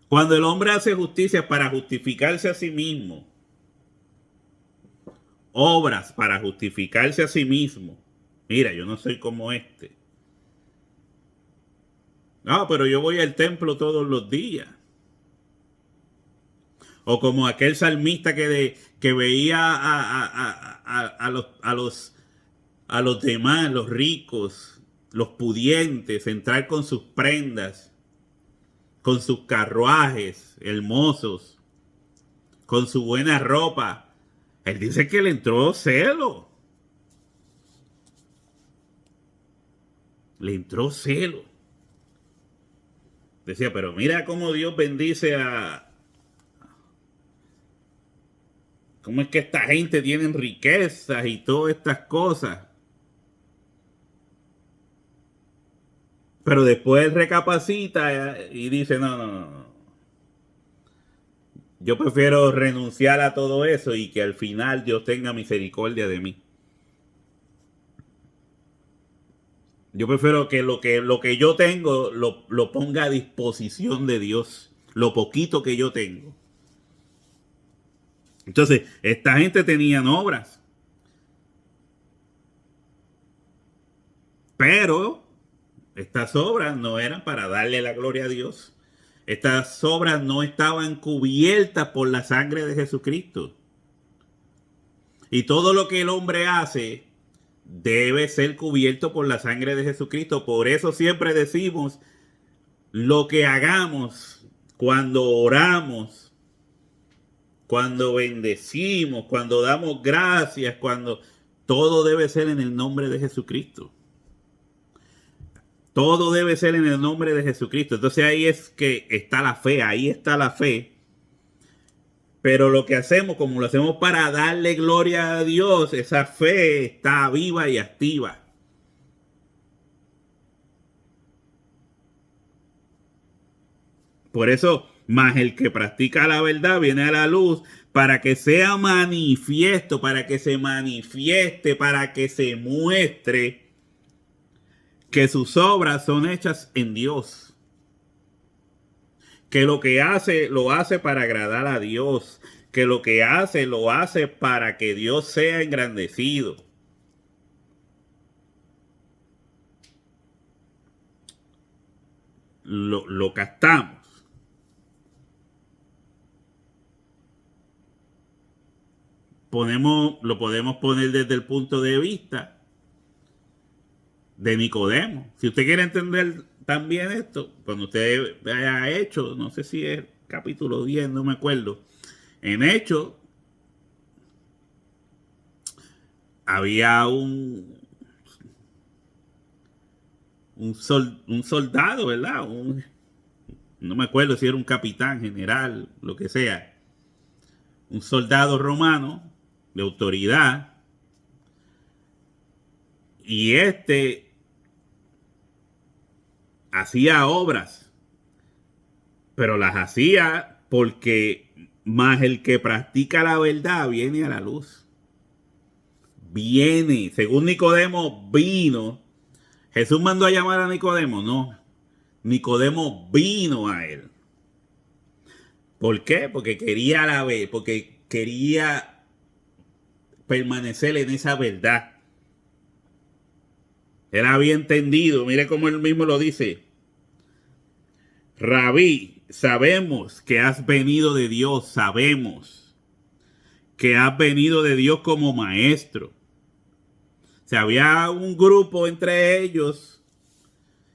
Cuando el hombre hace justicia para justificarse a sí mismo, obras para justificarse a sí mismo, mira, yo no soy como este. No, pero yo voy al templo todos los días. O como aquel salmista que veía a los demás, los ricos, los pudientes, entrar con sus prendas, con sus carruajes hermosos, con su buena ropa. Él dice que le entró celo. Le entró celo. Decía, pero mira cómo Dios bendice a... ¿Cómo es que esta gente tiene riquezas y todas estas cosas? Pero después él recapacita y dice, no. Yo prefiero renunciar a todo eso y que al final Dios tenga misericordia de mí. Yo prefiero que lo que yo tengo lo ponga a disposición de Dios. Lo poquito que yo tengo. Entonces, esta gente tenía obras. Pero estas obras no eran para darle la gloria a Dios. Estas obras no estaban cubiertas por la sangre de Jesucristo. Y todo lo que el hombre hace debe ser cubierto por la sangre de Jesucristo. Por eso siempre decimos, lo que hagamos cuando oramos, cuando bendecimos, cuando damos gracias, todo debe ser en el nombre de Jesucristo. Todo debe ser en el nombre de Jesucristo. Entonces ahí es que está la fe, ahí está la fe. Pero lo que hacemos, como lo hacemos para darle gloria a Dios, esa fe está viva y activa. Por eso, más el que practica la verdad viene a la luz para que sea manifiesto, para que se manifieste, para que se muestre que sus obras son hechas en Dios. Que lo que hace, lo hace para agradar a Dios. Que lo que hace, lo hace para que Dios sea engrandecido. Lo captamos. Lo podemos poner desde el punto de vista de Nicodemo. Si usted quiere entender también esto, cuando usted haya hecho, no sé si es capítulo 10, no me acuerdo, en Hechos había un soldado, ¿verdad? No me acuerdo si era un capitán, general, lo que sea. Un soldado romano de autoridad. Y hacía obras, pero las hacía porque más el que practica la verdad viene a la luz. Viene, según Nicodemo vino. Jesús mandó a llamar a Nicodemo, no. Nicodemo vino a él. ¿Por qué? Porque quería porque quería permanecer en esa verdad. Él había entendido, mire cómo él mismo lo dice. Rabí, sabemos que has venido de Dios, sabemos que has venido de Dios como maestro. O sea, había un grupo entre ellos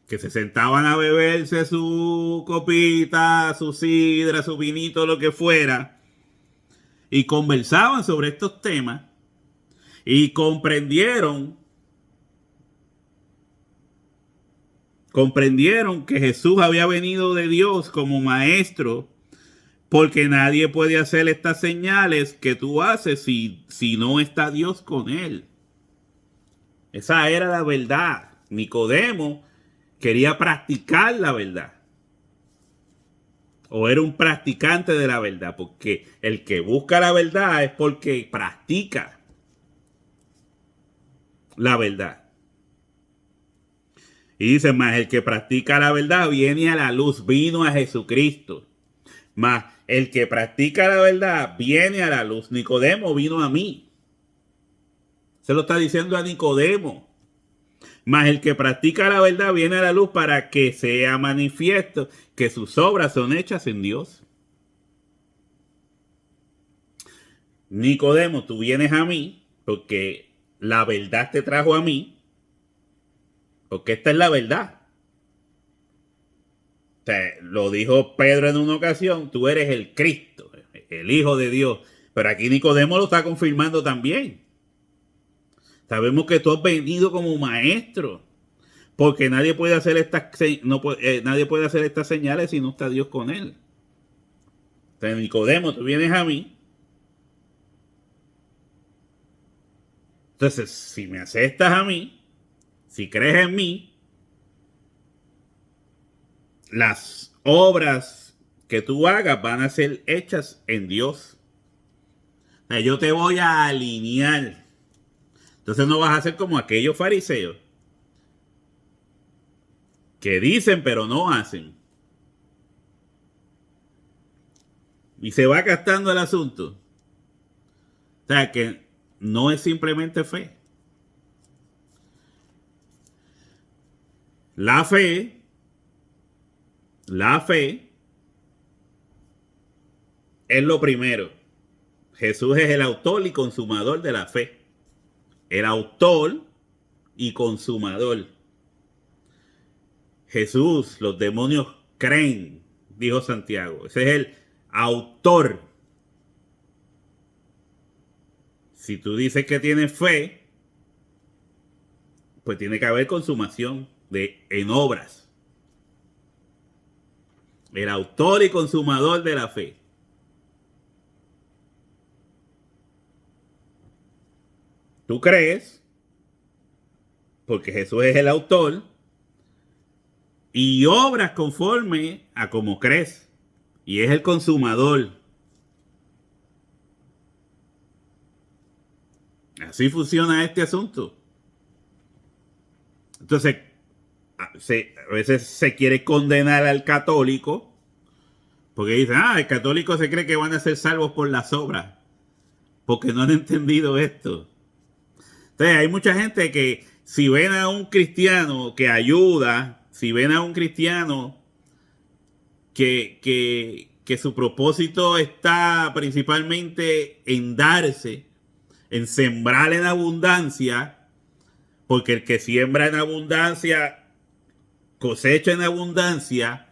que se sentaban a beberse su copita, su sidra, su vinito, lo que fuera, y conversaban sobre estos temas y comprendieron que Jesús había venido de Dios como maestro, porque nadie puede hacer estas señales que tú haces si no está Dios con él. Esa era la verdad. Nicodemo quería practicar la verdad. o era un practicante de la verdad, porque el que busca la verdad es porque practica la verdad. Y dice, más el que practica la verdad viene a la luz, vino a Jesucristo. Más el que practica la verdad viene a la luz. Nicodemo vino a mí. Se lo está diciendo a Nicodemo. Mas el que practica la verdad viene a la luz para que sea manifiesto que sus obras son hechas en Dios. Nicodemo, tú vienes a mí porque la verdad te trajo a mí, porque esta es la verdad. O sea, lo dijo Pedro en una ocasión, tú eres el Cristo, el Hijo de Dios. Pero aquí Nicodemo lo está confirmando también. Sabemos que tú has venido como maestro, porque nadie puede hacer nadie puede hacer estas señales si no está Dios con él. Entonces, Nicodemo, tú vienes a mí. Entonces, si me aceptas a mí, si crees en mí, las obras que tú hagas van a ser hechas en Dios. O sea, yo te voy a alinear. Entonces no vas a ser como aquellos fariseos que dicen pero no hacen. Y se va gastando el asunto. O sea que no es simplemente fe. La fe es lo primero. Jesús es el autor y consumador de la fe. El autor y consumador. Jesús, los demonios creen, dijo Santiago. Ese es el autor. Si tú dices que tienes fe, pues tiene que haber consumación en obras. El autor y consumador de la fe. Tú crees, porque Jesús es el autor, y obras conforme a como crees. Y es el consumador. Así funciona este asunto. Entonces, a veces se quiere condenar al católico, porque dicen, el católico se cree que van a ser salvos por las obras, porque no han entendido esto. Entonces, hay mucha gente que si ven a un cristiano que ayuda, si ven a un cristiano que su propósito está principalmente en darse, en sembrar en abundancia, porque el que siembra en abundancia cosecha en abundancia.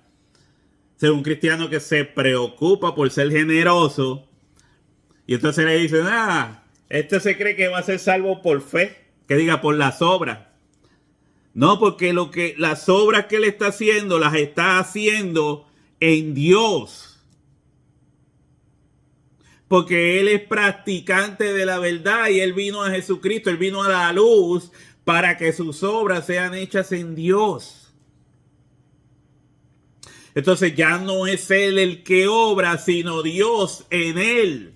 Es un cristiano que se preocupa por ser generoso, y entonces le dicen, este se cree que va a ser salvo por fe, que diga por las obras. No, porque las obras que él está haciendo, las está haciendo en Dios. Porque él es practicante de la verdad y él vino a Jesucristo, él vino a la luz para que sus obras sean hechas en Dios. Entonces ya no es él el que obra, sino Dios en él.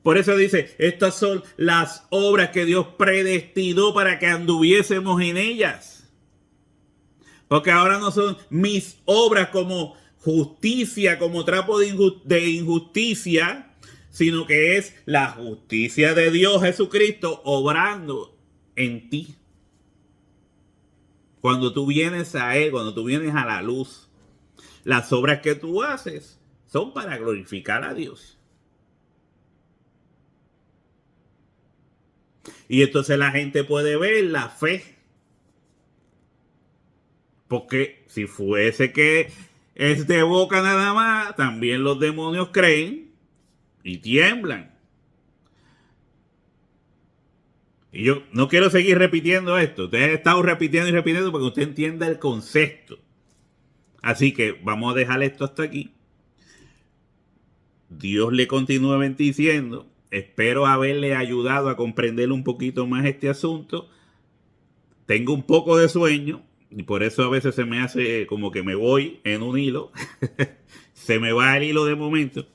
Por eso dice, estas son las obras que Dios predestinó para que anduviésemos en ellas. Porque ahora no son mis obras como justicia, como trapo de injusticia, sino que es la justicia de Dios Jesucristo obrando en ti. Cuando tú vienes a Él, cuando tú vienes a la luz, las obras que tú haces son para glorificar a Dios. Y entonces la gente puede ver la fe. Porque si fuese que es de boca nada más, también los demonios creen y tiemblan. Y yo no quiero seguir repitiendo esto. Ustedes han estado repitiendo y repitiendo para que usted entienda el concepto. Así que vamos a dejar esto hasta aquí. Dios le continúe bendiciendo. Espero haberle ayudado a comprender un poquito más este asunto. Tengo un poco de sueño. Y por eso a veces se me hace como que me voy en un hilo. Se me va el hilo de momento.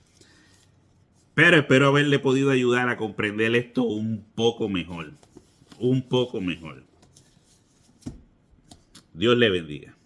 Pero espero haberle podido ayudar a comprender esto un poco mejor. Un poco mejor. Dios le bendiga.